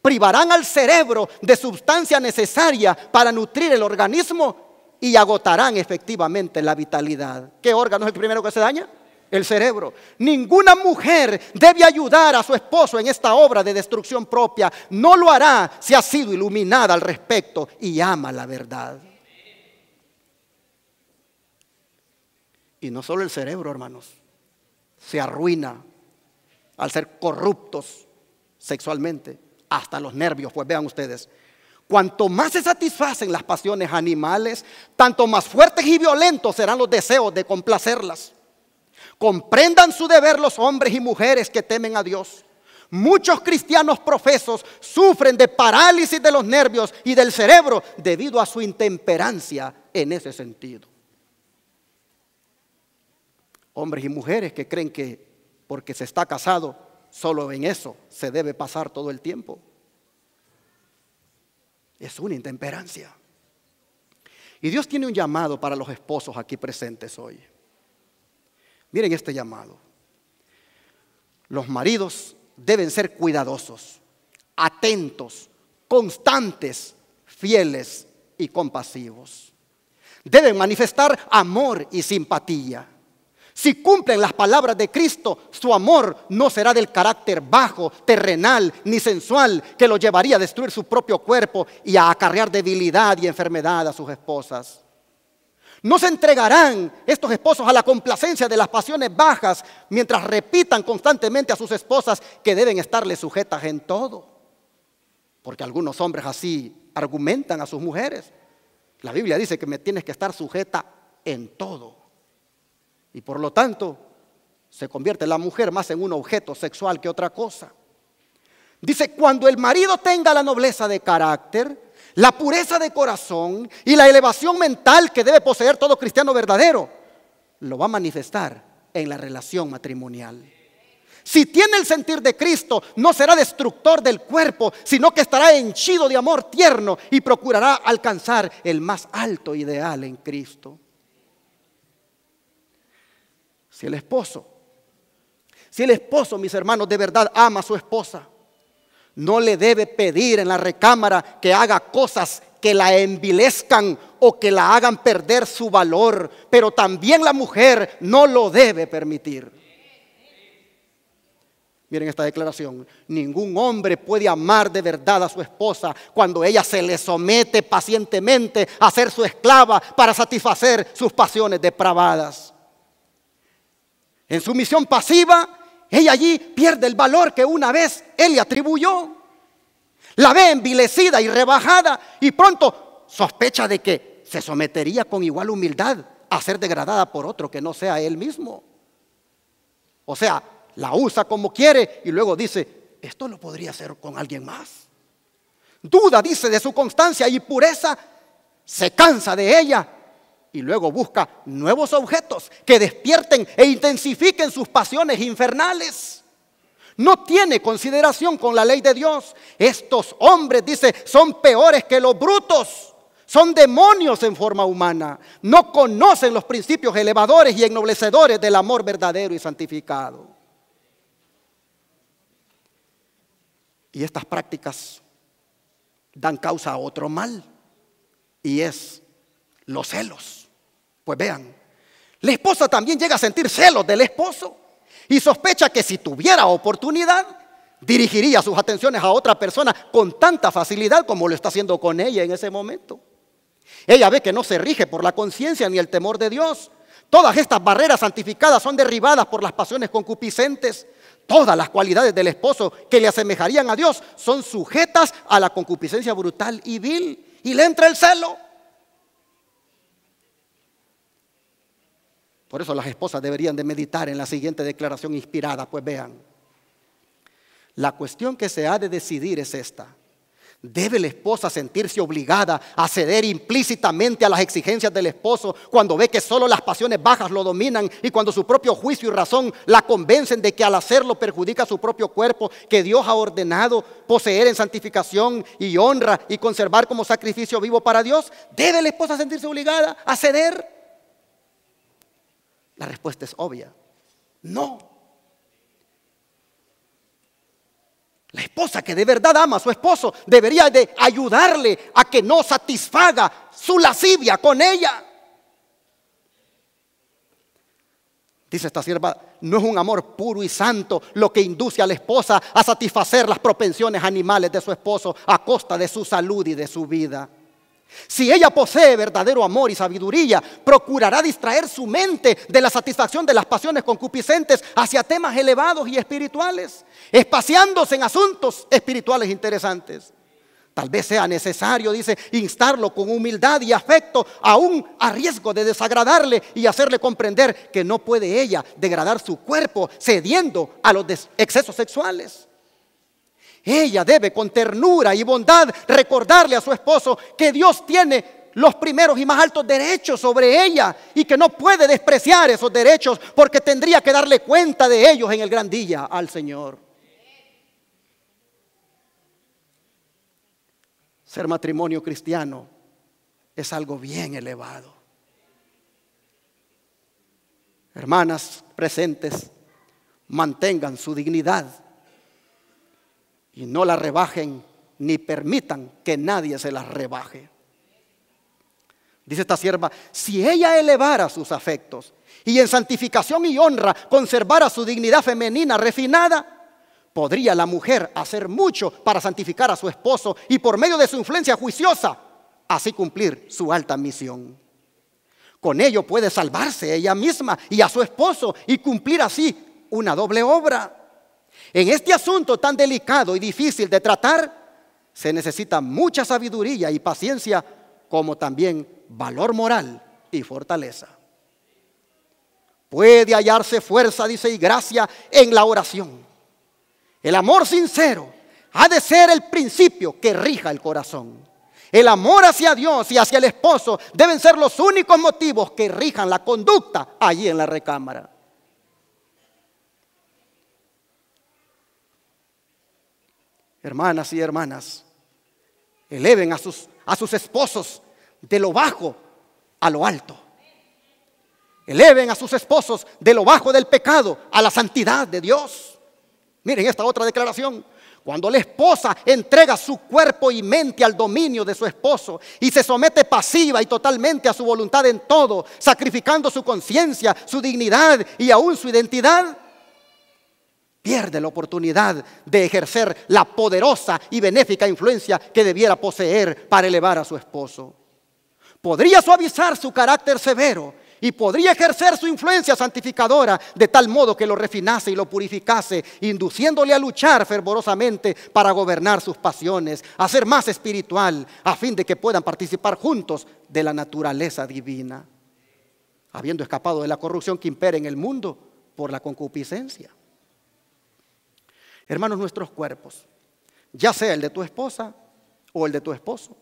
Privarán al cerebro de sustancia necesaria para nutrir el organismo y agotarán efectivamente la vitalidad. ¿Qué órgano es el primero que se daña? El cerebro. Ninguna mujer debe ayudar a su esposo en esta obra de destrucción propia. No lo hará si ha sido iluminada al respecto y ama la verdad. Y no solo el cerebro, hermanos, se arruina al ser corruptos sexualmente, hasta los nervios. Pues vean ustedes, cuanto más se satisfacen las pasiones animales, tanto más fuertes y violentos serán los deseos de complacerlas. Comprendan su deber los hombres y mujeres que temen a Dios. Muchos cristianos profesos sufren de parálisis de los nervios y del cerebro debido a su intemperancia en ese sentido. Hombres y mujeres que creen que porque se está casado, solo en eso se debe pasar todo el tiempo. Es una intemperancia. Y Dios tiene un llamado para los esposos aquí presentes hoy. Miren este llamado. Los maridos deben ser cuidadosos, atentos, constantes, fieles y compasivos. Deben manifestar amor y simpatía. Si cumplen las palabras de Cristo, su amor no será del carácter bajo, terrenal ni sensual que lo llevaría a destruir su propio cuerpo y a acarrear debilidad y enfermedad a sus esposas. No se entregarán estos esposos a la complacencia de las pasiones bajas mientras repitan constantemente a sus esposas que deben estarles sujetas en todo. Porque algunos hombres así argumentan a sus mujeres. La Biblia dice que me tienes que estar sujeta en todo. Y por lo tanto, se convierte la mujer más en un objeto sexual que otra cosa. Dice, cuando el marido tenga la nobleza de carácter, la pureza de corazón y la elevación mental que debe poseer todo cristiano verdadero, lo va a manifestar en la relación matrimonial. Si tiene el sentir de Cristo, no será destructor del cuerpo, sino que estará henchido de amor tierno y procurará alcanzar el más alto ideal en Cristo. Si el esposo, mis hermanos, de verdad ama a su esposa, no le debe pedir en la recámara que haga cosas que la envilezcan o que la hagan perder su valor, pero también la mujer no lo debe permitir. Miren esta declaración: ningún hombre puede amar de verdad a su esposa cuando ella se le somete pacientemente a ser su esclava para satisfacer sus pasiones depravadas. En su misión pasiva, ella allí pierde el valor que una vez él le atribuyó. La ve envilecida y rebajada y pronto sospecha de que se sometería con igual humildad a ser degradada por otro que no sea él mismo. O sea, la usa como quiere y luego dice: esto lo podría hacer con alguien más. Duda, dice, de su constancia y pureza, se cansa de ella y luego busca nuevos objetos que despierten e intensifiquen sus pasiones infernales. No tiene consideración con la ley de Dios. Estos hombres, dice, son peores que los brutos. Son demonios en forma humana. No conocen los principios elevadores y ennoblecedores del amor verdadero y santificado. Y estas prácticas dan causa a otro mal, y es los celos. Pues vean, la esposa también llega a sentir celos del esposo y sospecha que si tuviera oportunidad dirigiría sus atenciones a otra persona con tanta facilidad como lo está haciendo con ella en ese momento. Ella ve que no se rige por la conciencia ni el temor de Dios. Todas estas barreras santificadas son derribadas por las pasiones concupiscentes. Todas las cualidades del esposo que le asemejarían a Dios son sujetas a la concupiscencia brutal y vil, y le entra el celo. Por eso las esposas deberían de meditar en la siguiente declaración inspirada. Pues vean, la cuestión que se ha de decidir es esta: ¿debe la esposa sentirse obligada a ceder implícitamente a las exigencias del esposo cuando ve que solo las pasiones bajas lo dominan y cuando su propio juicio y razón la convencen de que al hacerlo perjudica su propio cuerpo que Dios ha ordenado poseer en santificación y honra y conservar como sacrificio vivo para Dios? ¿Debe la esposa sentirse obligada a ceder? La respuesta es obvia: no. La esposa que de verdad ama a su esposo debería de ayudarle a que no satisfaga su lascivia con ella. Dice esta sierva: no es un amor puro y santo lo que induce a la esposa a satisfacer las propensiones animales de su esposo a costa de su salud y de su vida. Si ella posee verdadero amor y sabiduría, procurará distraer su mente de la satisfacción de las pasiones concupiscentes hacia temas elevados y espirituales, espaciándose en asuntos espirituales interesantes. Tal vez sea necesario, dice, instarlo con humildad y afecto, aún a riesgo de desagradarle y hacerle comprender que no puede ella degradar su cuerpo cediendo a los excesos sexuales. Ella debe con ternura y bondad recordarle a su esposo que Dios tiene los primeros y más altos derechos sobre ella y que no puede despreciar esos derechos porque tendría que darle cuenta de ellos en el gran día al Señor. Ser matrimonio cristiano es algo bien elevado. Hermanas presentes, mantengan su dignidad y no la rebajen ni permitan que nadie se las rebaje. Dice esta sierva: si ella elevara sus afectos y en santificación y honra conservara su dignidad femenina refinada, podría la mujer hacer mucho para santificar a su esposo y por medio de su influencia juiciosa así cumplir su alta misión. Con ello puede salvarse ella misma y a su esposo y cumplir así una doble obra. En este asunto tan delicado y difícil de tratar, se necesita mucha sabiduría y paciencia, como también valor moral y fortaleza. Puede hallarse fuerza, dice, y gracia en la oración. El amor sincero ha de ser el principio que rija el corazón. El amor hacia Dios y hacia el esposo deben ser los únicos motivos que rijan la conducta allí en la recámara. Hermanas y hermanas, eleven a sus esposos de lo bajo a lo alto. Eleven a sus esposos de lo bajo del pecado a la santidad de Dios. Miren esta otra declaración: cuando la esposa entrega su cuerpo y mente al dominio de su esposo y se somete pasiva y totalmente a su voluntad en todo, sacrificando su conciencia, su dignidad y aún su identidad, pierde la oportunidad de ejercer la poderosa y benéfica influencia que debiera poseer para elevar a su esposo. Podría suavizar su carácter severo y podría ejercer su influencia santificadora de tal modo que lo refinase y lo purificase, induciéndole a luchar fervorosamente para gobernar sus pasiones, a ser más espiritual, a fin de que puedan participar juntos de la naturaleza divina, habiendo escapado de la corrupción que impera en el mundo por la concupiscencia. Hermanos, nuestros cuerpos, ya sea el de tu esposa o el de tu esposo,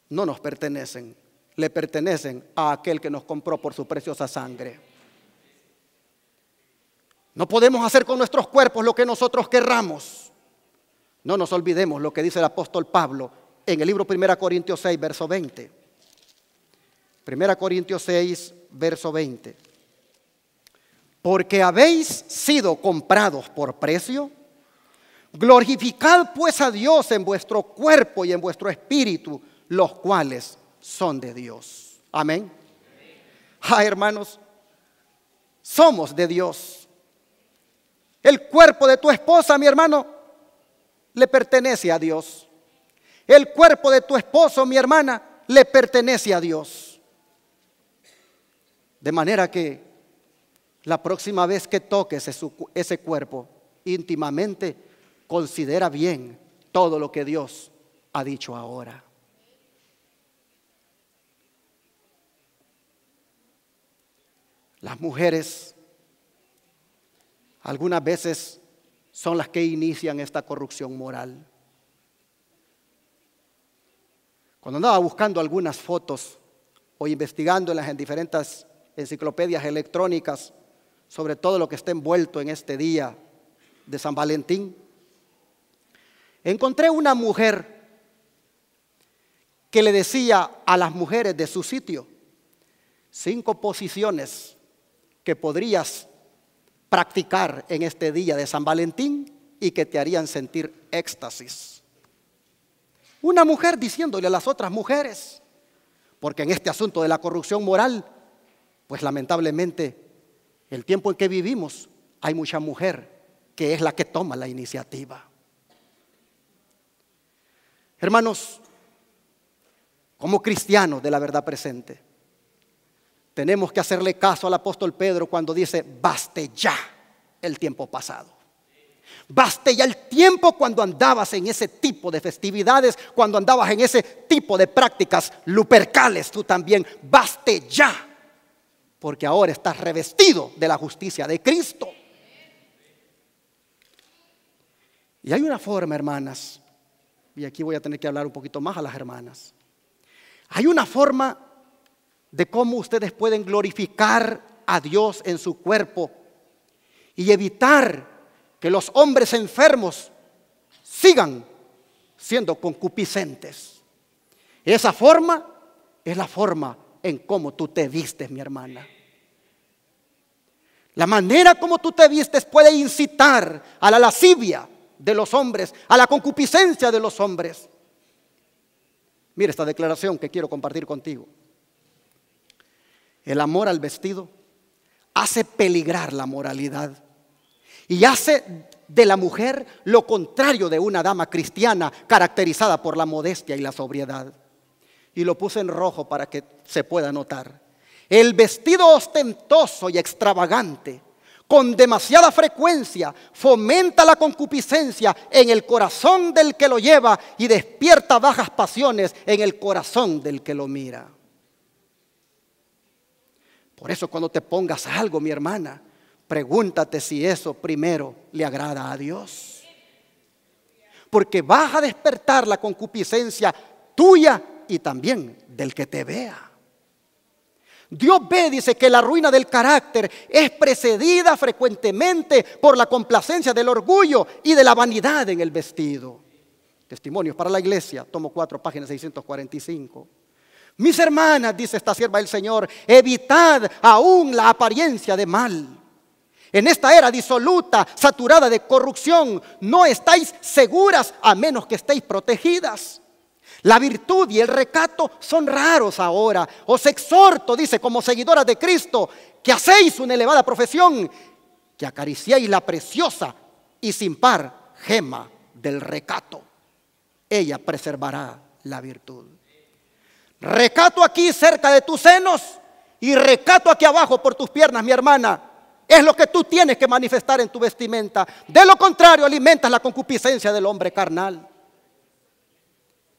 no nos pertenecen. Le pertenecen a aquel que nos compró por su preciosa sangre. No podemos hacer con nuestros cuerpos lo que nosotros querramos. No nos olvidemos lo que dice el apóstol Pablo en el libro 1 Corintios 6, verso 20. 1 Corintios 6, verso 20. Porque habéis sido comprados por precio, glorificad pues a Dios en vuestro cuerpo y en vuestro espíritu, los cuales son de Dios. Amén. Hermanos, somos de Dios. El cuerpo de tu esposa, mi hermano, le pertenece a Dios. El cuerpo de tu esposo, mi hermana, le pertenece a Dios. De manera que la próxima vez que toques ese cuerpo íntimamente, considera bien todo lo que Dios ha dicho ahora. Las mujeres algunas veces son las que inician esta corrupción moral. Cuando andaba buscando algunas fotos o investigando en diferentes enciclopedias electrónicas sobre todo lo que está envuelto en este día de San Valentín, encontré una mujer que le decía a las mujeres de su sitio 5 posiciones que podrías practicar en este día de San Valentín y que te harían sentir éxtasis. Una mujer diciéndole a las otras mujeres, porque en este asunto de la corrupción moral, pues lamentablemente el tiempo en que vivimos hay mucha mujer que es la que toma la iniciativa. Hermanos, como cristianos de la verdad presente, tenemos que hacerle caso al apóstol Pedro cuando dice: baste ya el tiempo pasado. Baste ya el tiempo cuando andabas en ese tipo de festividades, cuando andabas en ese tipo de prácticas lupercales tú también. Baste ya, porque ahora estás revestido de la justicia de Cristo. Y hay una forma, hermanas, y aquí voy a tener que hablar un poquito más a las hermanas. Hay una forma de cómo ustedes pueden glorificar a Dios en su cuerpo y evitar que los hombres enfermos sigan siendo concupiscentes. Esa forma es la forma en cómo tú te vistes, mi hermana. La manera como tú te vistes puede incitar a la lascivia de los hombres, a la concupiscencia de los hombres. Mira esta declaración que quiero compartir contigo. El amor al vestido hace peligrar la moralidad y hace de la mujer lo contrario de una dama cristiana caracterizada por la modestia y la sobriedad. Y lo puse en rojo para que se pueda notar. El vestido ostentoso y extravagante, con demasiada frecuencia, fomenta la concupiscencia en el corazón del que lo lleva y despierta bajas pasiones en el corazón del que lo mira. Por eso cuando te pongas algo, mi hermana, pregúntate si eso primero le agrada a Dios. Porque vas a despertar la concupiscencia tuya y también del que te vea. Dios ve, dice, que la ruina del carácter es precedida frecuentemente por la complacencia del orgullo y de la vanidad en el vestido. Testimonios para la Iglesia, tomo 4, página 645. Mis hermanas, dice esta sierva del Señor, evitad aún la apariencia de mal. En esta era disoluta, saturada de corrupción, no estáis seguras a menos que estéis protegidas. La virtud y el recato son raros ahora. Os exhorto, dice, como seguidoras de Cristo, que hacéis una elevada profesión, que acariciéis la preciosa y sin par gema del recato. Ella preservará la virtud. Recato aquí cerca de tus senos y recato aquí abajo por tus piernas, mi hermana. Es lo que tú tienes que manifestar en tu vestimenta. De lo contrario, alimentas la concupiscencia del hombre carnal.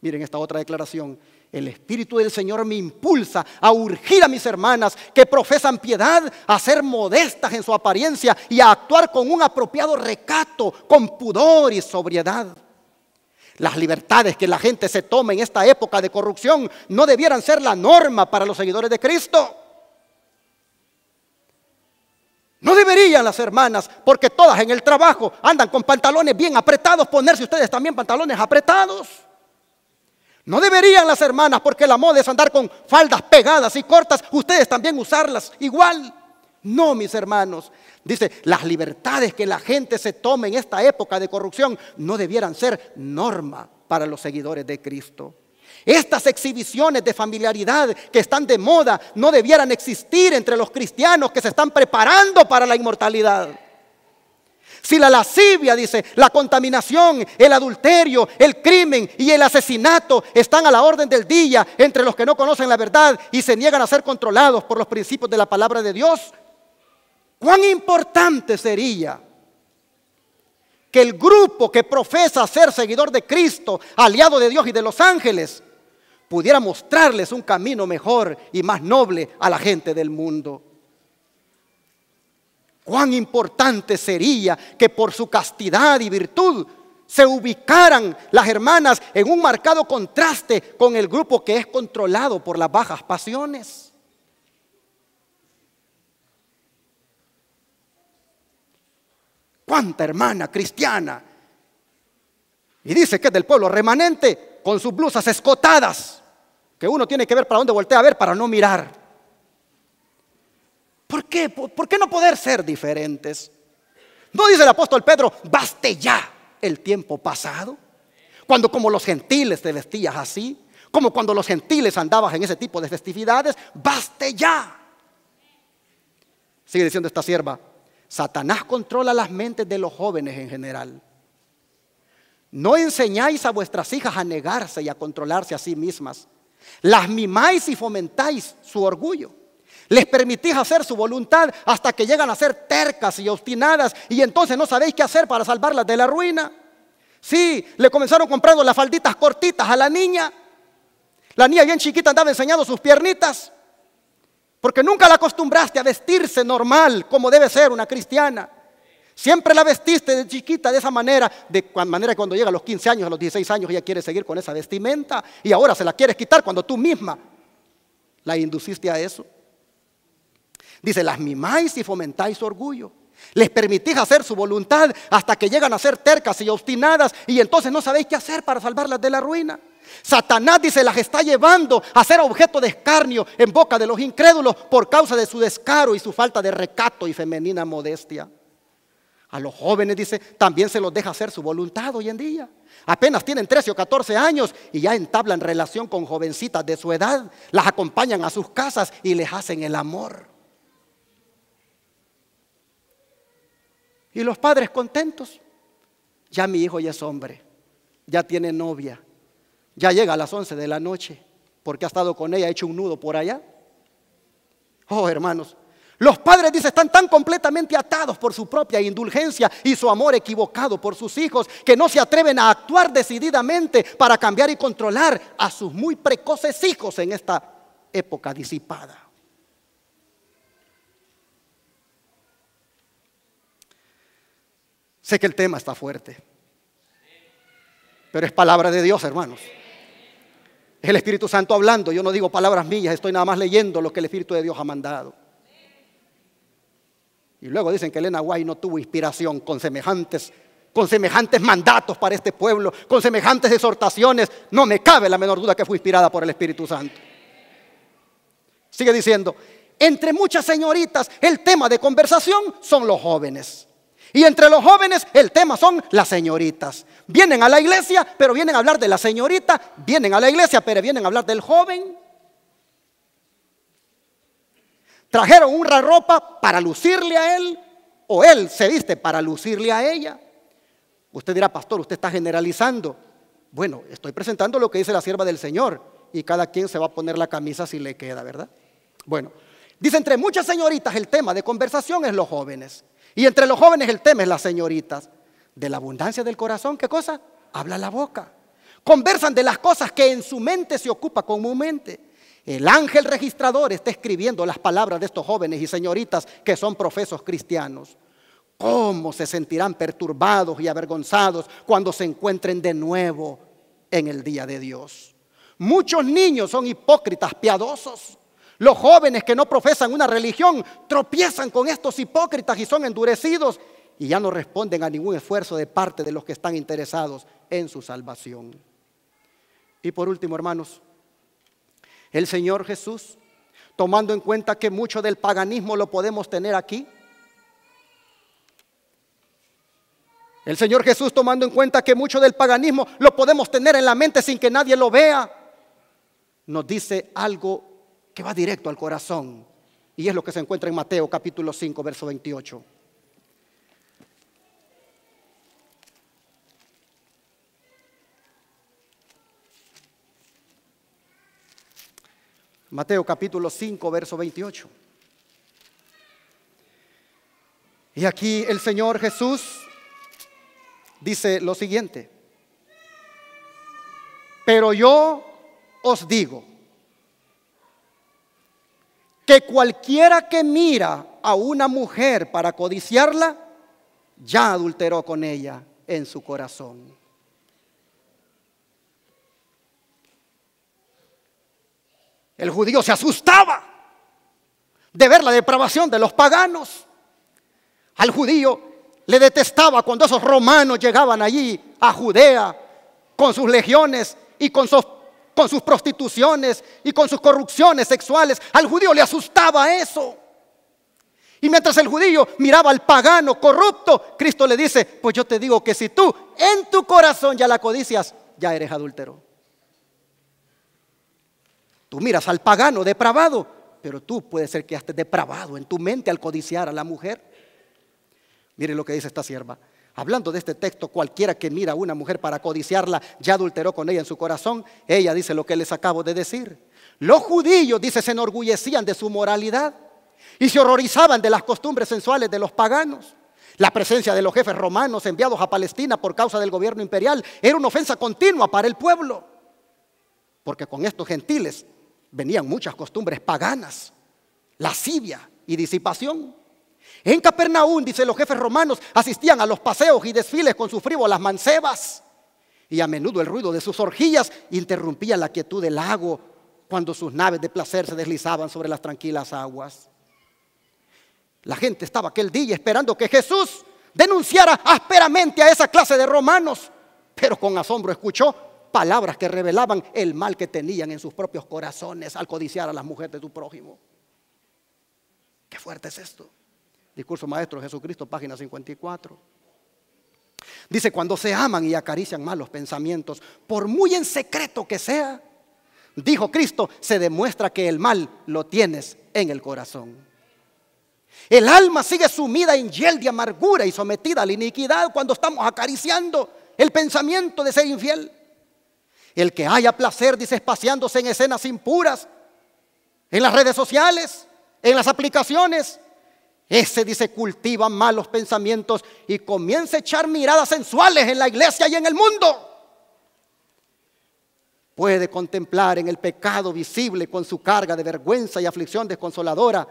Miren esta otra declaración. El Espíritu del Señor me impulsa a urgir a mis hermanas que profesan piedad, a ser modestas en su apariencia y a actuar con un apropiado recato, con pudor y sobriedad. Las libertades que la gente se toma en esta época de corrupción no debieran ser la norma para los seguidores de Cristo. No deberían las hermanas, porque todas en el trabajo andan con pantalones bien apretados, ponerse ustedes también pantalones apretados. No deberían las hermanas, porque la moda es andar con faldas pegadas y cortas, ustedes también usarlas igual. No, mis hermanos. Dice, las libertades que la gente se toma en esta época de corrupción no debieran ser norma para los seguidores de Cristo. Estas exhibiciones de familiaridad que están de moda no debieran existir entre los cristianos que se están preparando para la inmortalidad. Si la lascivia, dice, la contaminación, el adulterio, el crimen y el asesinato están a la orden del día entre los que no conocen la verdad y se niegan a ser controlados por los principios de la palabra de Dios, ¿cuán importante sería que el grupo que profesa ser seguidor de Cristo, aliado de Dios y de los ángeles, pudiera mostrarles un camino mejor y más noble a la gente del mundo? Cuán importante sería que por su castidad y virtud se ubicaran las hermanas en un marcado contraste con el grupo que es controlado por las bajas pasiones. ¿Cuánta hermana cristiana? Y dice que es del pueblo remanente, con sus blusas escotadas, que uno tiene que ver para dónde voltea a ver para no mirar. ¿Por qué? ¿Por qué no poder ser diferentes? ¿No dice el apóstol Pedro, baste ya el tiempo pasado? Cuando como los gentiles te vestías así, como cuando los gentiles andabas en ese tipo de festividades, baste ya. Sigue diciendo esta sierva, Satanás controla las mentes de los jóvenes en general. No enseñáis a vuestras hijas a negarse y a controlarse a sí mismas. Las mimáis y fomentáis su orgullo. Les permitís hacer su voluntad hasta que llegan a ser tercas y obstinadas y entonces no sabéis qué hacer para salvarlas de la ruina. Sí, le comenzaron comprando las falditas cortitas a la niña. La niña bien chiquita andaba enseñando sus piernitas porque nunca la acostumbraste a vestirse normal como debe ser una cristiana. Siempre la vestiste de chiquita de esa manera, de manera que cuando llega a los 15 años, a los 16 años ella quiere seguir con esa vestimenta y ahora se la quieres quitar cuando tú misma la induciste a eso. Dice, las mimáis y fomentáis su orgullo. Les permitís hacer su voluntad hasta que llegan a ser tercas y obstinadas y entonces no sabéis qué hacer para salvarlas de la ruina. Satanás, dice, las está llevando a ser objeto de escarnio en boca de los incrédulos por causa de su descaro y su falta de recato y femenina modestia. A los jóvenes, dice, también se los deja hacer su voluntad hoy en día. Apenas tienen 13 o 14 años y ya entablan relación con jovencitas de su edad. Las acompañan a sus casas y les hacen el amor. Y los padres contentos. Ya mi hijo ya es hombre, ya tiene novia, ya llega a las 11 de la noche porque ha estado con ella, ha hecho un nudo por allá. Oh, hermanos, los padres, dice, están tan completamente atados por su propia indulgencia y su amor equivocado por sus hijos que no se atreven a actuar decididamente para cambiar y controlar a sus muy precoces hijos en esta época disipada. Sé que el tema está fuerte, pero es palabra de Dios, hermanos. Es el Espíritu Santo hablando. Yo no digo palabras mías, estoy nada más leyendo lo que el Espíritu de Dios ha mandado. Y luego dicen que Elena White no tuvo inspiración con semejantes mandatos para este pueblo, con semejantes exhortaciones. No me cabe la menor duda que fue inspirada por el Espíritu Santo. Sigue diciendo, entre muchas señoritas el tema de conversación son los jóvenes. Y entre los jóvenes el tema son las señoritas. Vienen a la iglesia, pero vienen a hablar de la señorita. Vienen a la iglesia, pero vienen a hablar del joven. Trajeron una ropa para lucirle a él, o él se viste para lucirle a ella. Usted dirá, pastor, usted está generalizando. Bueno, estoy presentando lo que dice la sierva del Señor y cada quien se va a poner la camisa si le queda, ¿verdad? Bueno, dice, entre muchas señoritas el tema de conversación es los jóvenes, y entre los jóvenes el tema es las señoritas. De la abundancia del corazón, ¿qué cosa? Habla la boca. Conversan de las cosas que en su mente se ocupa comúnmente. El ángel registrador está escribiendo las palabras de estos jóvenes y señoritas que son profesos cristianos. ¿Cómo se sentirán perturbados y avergonzados cuando se encuentren de nuevo en el día de Dios? Muchos niños son hipócritas piadosos. Los jóvenes que no profesan una religión tropiezan con estos hipócritas y son endurecidos y ya no responden a ningún esfuerzo de parte de los que están interesados en su salvación. Y por último, hermanos, el Señor Jesús, tomando en cuenta que mucho del paganismo lo podemos tener aquí, el Señor Jesús, tomando en cuenta que mucho del paganismo lo podemos tener en la mente sin que nadie lo vea, nos dice algo que va directo al corazón, y es lo que se encuentra en Mateo capítulo 5, verso 28. Mateo capítulo 5, verso 28. Y aquí el Señor Jesús dice lo siguiente: pero yo os digo que cualquiera que mira a una mujer para codiciarla, ya adulteró con ella en su corazón. El judío se asustaba de ver la depravación de los paganos. Al judío le detestaba cuando esos romanos llegaban allí a Judea con sus legiones y con sus prostituciones y con sus corrupciones sexuales. Al judío le asustaba eso. Y mientras el judío miraba al pagano corrupto, Cristo le dice: pues yo te digo que si tú en tu corazón ya la codicias, ya eres adúltero. Tú miras al pagano depravado, pero tú puedes ser que estés depravado en tu mente al codiciar a la mujer. Mire lo que dice esta sierva. Hablando de este texto, cualquiera que mira a una mujer para codiciarla, ya adulteró con ella en su corazón. Ella dice lo que les acabo de decir. Los judíos, dice, se enorgullecían de su moralidad y se horrorizaban de las costumbres sensuales de los paganos. La presencia de los jefes romanos enviados a Palestina por causa del gobierno imperial era una ofensa continua para el pueblo, porque con estos gentiles venían muchas costumbres paganas, lascivia y disipación. En Capernaum, dice, los jefes romanos asistían a los paseos y desfiles con sus frívolas mancebas, y a menudo el ruido de sus orgías interrumpía la quietud del lago cuando sus naves de placer se deslizaban sobre las tranquilas aguas. La gente estaba aquel día esperando que Jesús denunciara ásperamente a esa clase de romanos, pero con asombro escuchó palabras que revelaban el mal que tenían en sus propios corazones al codiciar a las mujeres de tu prójimo. Qué fuerte es esto. Discurso Maestro de Jesucristo, página 54. Dice: cuando se aman y acarician mal los pensamientos, por muy en secreto que sea, dijo Cristo, se demuestra que el mal lo tienes en el corazón. El alma sigue sumida en hiel de amargura y sometida a la iniquidad cuando estamos acariciando el pensamiento de ser infiel. El que haya placer, dice, espaciándose en escenas impuras, en las redes sociales, en las aplicaciones, ese, dice, cultiva malos pensamientos y comienza a echar miradas sensuales en la iglesia y en el mundo. Puede contemplar en el pecado visible con su carga de vergüenza y aflicción desconsoladora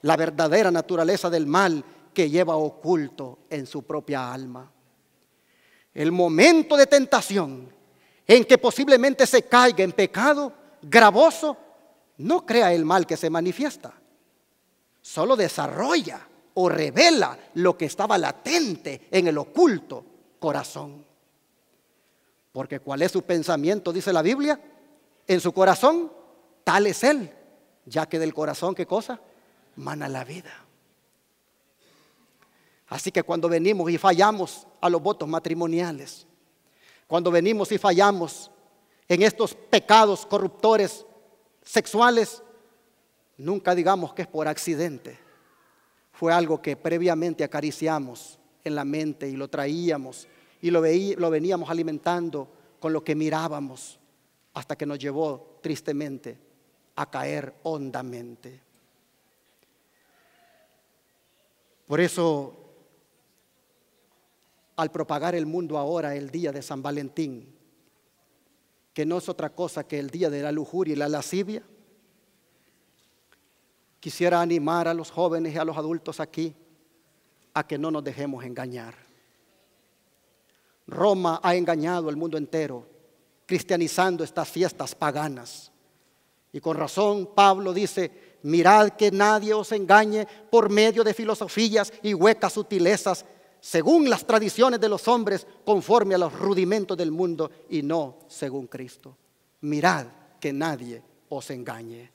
la verdadera naturaleza del mal que lleva oculto en su propia alma. El momento de tentación en que posiblemente se caiga en pecado gravoso no crea el mal que se manifiesta, solo desarrolla o revela lo que estaba latente en el oculto corazón. Porque ¿cuál es su pensamiento? Dice la Biblia, en su corazón, tal es él, ya que del corazón, ¿qué cosa? Mana la vida. Así que cuando venimos y fallamos a los votos matrimoniales, cuando venimos y fallamos en estos pecados corruptores sexuales, nunca digamos que es por accidente. fue algo que previamente acariciamos en la mente y lo traíamos y lo veníamos alimentando con lo que mirábamos, hasta que nos llevó tristemente a caer hondamente. Por eso, al propagar el mundo ahora el día de San Valentín, que no es otra cosa que el día de la lujuria y la lascivia, quisiera animar a los jóvenes y a los adultos aquí a que no nos dejemos engañar. Roma ha engañado al mundo entero, cristianizando estas fiestas paganas. Y con razón Pablo dice: mirad que nadie os engañe por medio de filosofías y huecas sutilezas, según las tradiciones de los hombres, conforme a los rudimentos del mundo, y no según Cristo. Mirad que nadie os engañe.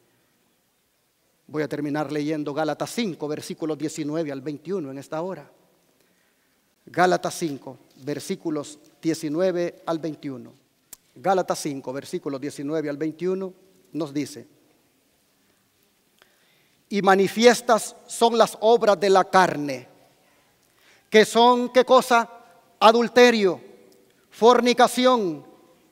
Voy a terminar leyendo Gálatas 5, versículos 19 al 21 en esta hora. Gálatas 5, versículos 19 al 21. Gálatas 5, versículos 19 al 21 nos dice: y manifiestas son las obras de la carne, que son, ¿qué cosa? Adulterio, fornicación,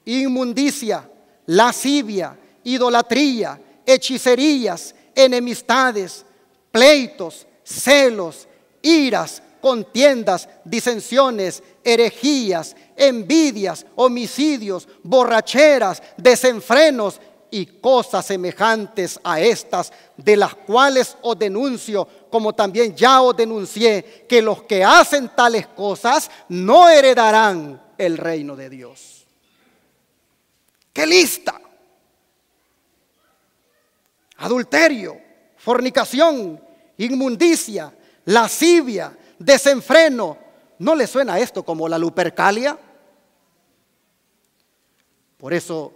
inmundicia, lascivia, idolatría, hechicerías, enemistades, pleitos, celos, iras, contiendas, disensiones, herejías, envidias, homicidios, borracheras, desenfrenos y cosas semejantes a estas, de las cuales os denuncio, como también ya os denuncié, que los que hacen tales cosas no heredarán el reino de Dios. ¡Qué lista! Adulterio, fornicación, inmundicia, lascivia, desenfreno. ¿No le suena esto como la Lupercalia? Por eso,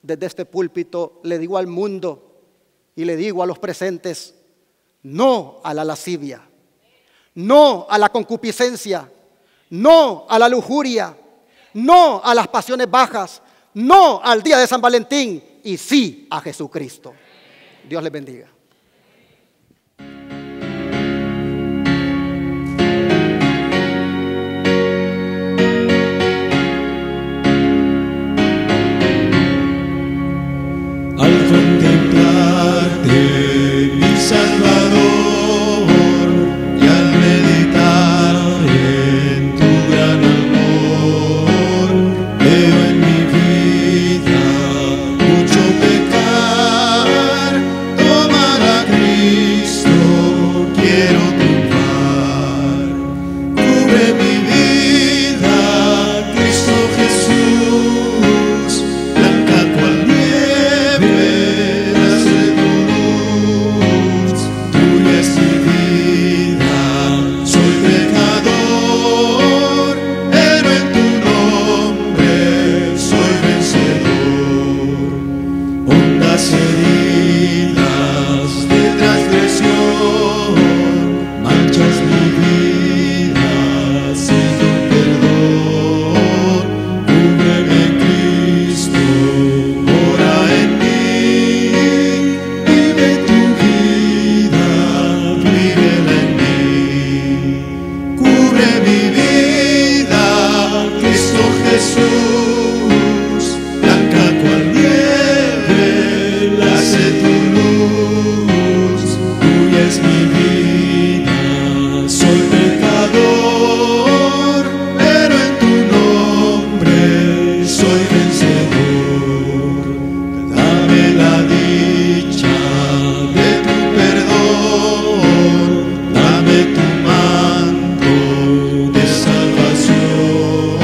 desde este púlpito le digo al mundo y le digo a los presentes: no a la lascivia, no a la concupiscencia, no a la lujuria, no a las pasiones bajas, no al día de San Valentín, y sí a Jesucristo. Dios les bendiga. Al contemplarte, mi Salvador, y al meditar en tu gran amor, veo en mi vida mucho pecar. Tomar a Cristo quiero triunfar. Cubre mi vida, Cristo Jesús, blanca cual nieve, hace tu luz. Tuya es mi vida, soy pecador, pero en tu nombre soy vencedor. Hondas heridas de transgresión, manchas mi vida sin tu perdón. Cúbreme, Cristo, ora en mí, vive tu vida, vívela en mí. Cubre mi vida, Cristo Jesús, blanca cual nieve, hace tu luz. Tuya es mi vida, soy pecador, pero en tu nombre soy vencedor. Dame la dicha de tu perdón, dame tu manto de salvación.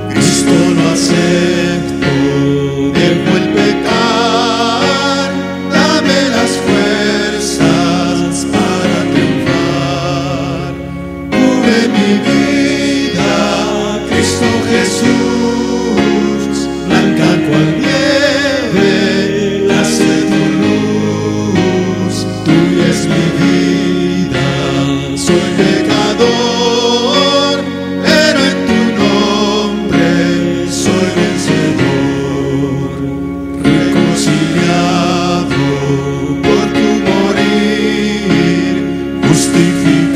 Cristo lo acepto, dejo el pecar, dame las fuerzas para triunfar. Cubre mi vida, Cristo Jesús, blanca cual nieve, hace tu luz. Tuya es mi vida, soy pecador, pero en tu nombre soy vencedor. Reconciliado por tu morir, justificado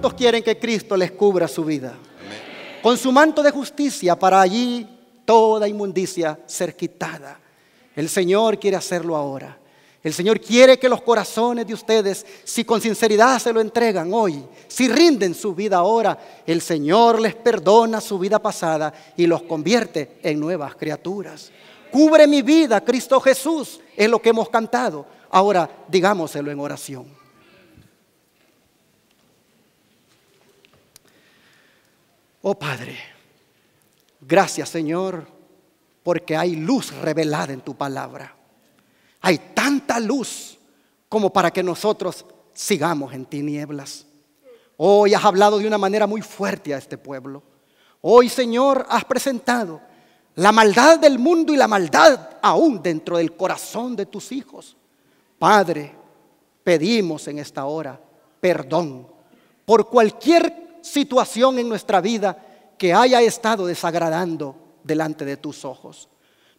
¿Cuántos quieren que Cristo les cubra su vida? Con su manto de justicia, para allí toda inmundicia ser quitada. El Señor quiere hacerlo ahora. El Señor quiere que los corazones de ustedes, si con sinceridad se lo entregan hoy, si rinden su vida ahora, el Señor les perdona su vida pasada y los convierte en nuevas criaturas. Cubre mi vida, Cristo Jesús, es lo que hemos cantado. Ahora digámoselo en oración. Oh Padre, gracias Señor, porque hay luz revelada en tu palabra. Hay tanta luz como para que nosotros sigamos en tinieblas. Hoy has hablado de una manera muy fuerte a este pueblo. Hoy, Señor, has presentado la maldad del mundo y la maldad aún dentro del corazón de tus hijos. Padre, pedimos en esta hora perdón por cualquier situación en nuestra vida que haya estado desagradando delante de tus ojos.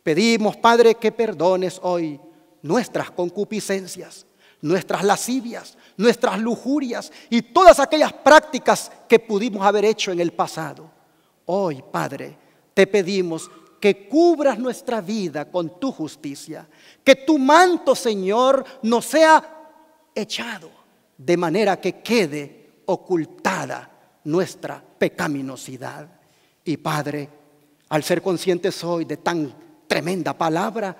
Pedimos, Padre, que perdones hoy nuestras concupiscencias, nuestras lascivias, nuestras lujurias y todas aquellas prácticas que pudimos haber hecho en el pasado. Hoy, Padre, te pedimos que cubras nuestra vida con tu justicia, que tu manto, Señor, no sea echado, de manera que quede ocultada nuestra pecaminosidad. Y Padre, al ser conscientes hoy de tan tremenda palabra,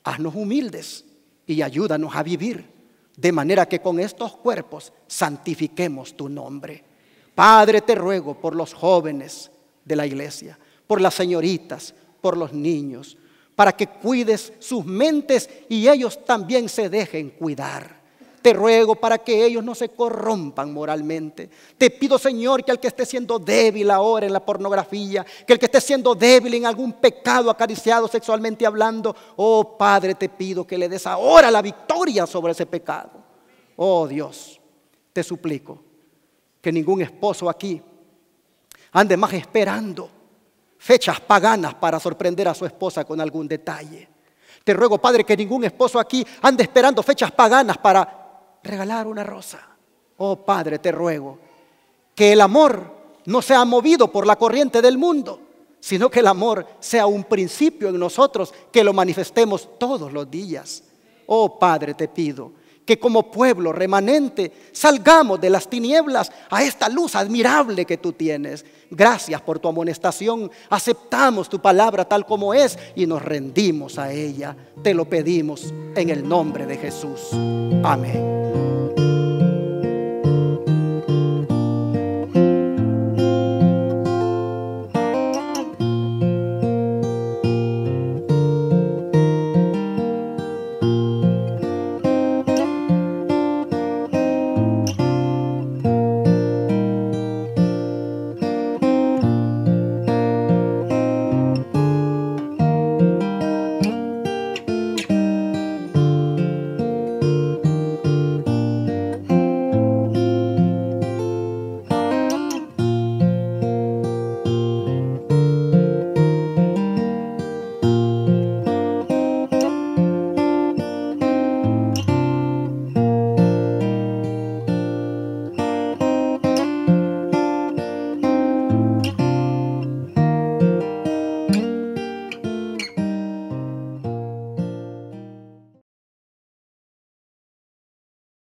haznos humildes y ayúdanos a vivir de manera que con estos cuerpos santifiquemos tu nombre. Padre, te ruego por los jóvenes de la iglesia, por las señoritas, por los niños, para que cuides sus mentes y ellos también se dejen cuidar. Te ruego para que ellos no se corrompan moralmente. Te pido, Señor, que al que esté siendo débil ahora en la pornografía, que el que esté siendo débil en algún pecado acariciado sexualmente hablando, oh Padre, te pido que le des ahora la victoria sobre ese pecado. Oh Dios, te suplico que ningún esposo aquí ande más esperando fechas paganas para sorprender a su esposa con algún detalle. Te ruego, Padre, que ningún esposo aquí ande esperando fechas paganas para regalar una rosa. Oh Padre, te ruego que el amor no sea movido por la corriente del mundo, sino que el amor sea un principio en nosotros, que lo manifestemos todos los días. Oh Padre, te pido que como pueblo remanente salgamos de las tinieblas a esta luz admirable que tú tienes. Gracias por tu amonestación. Aceptamos tu palabra tal como es y nos rendimos a ella. Te lo pedimos en el nombre de Jesús. Amén.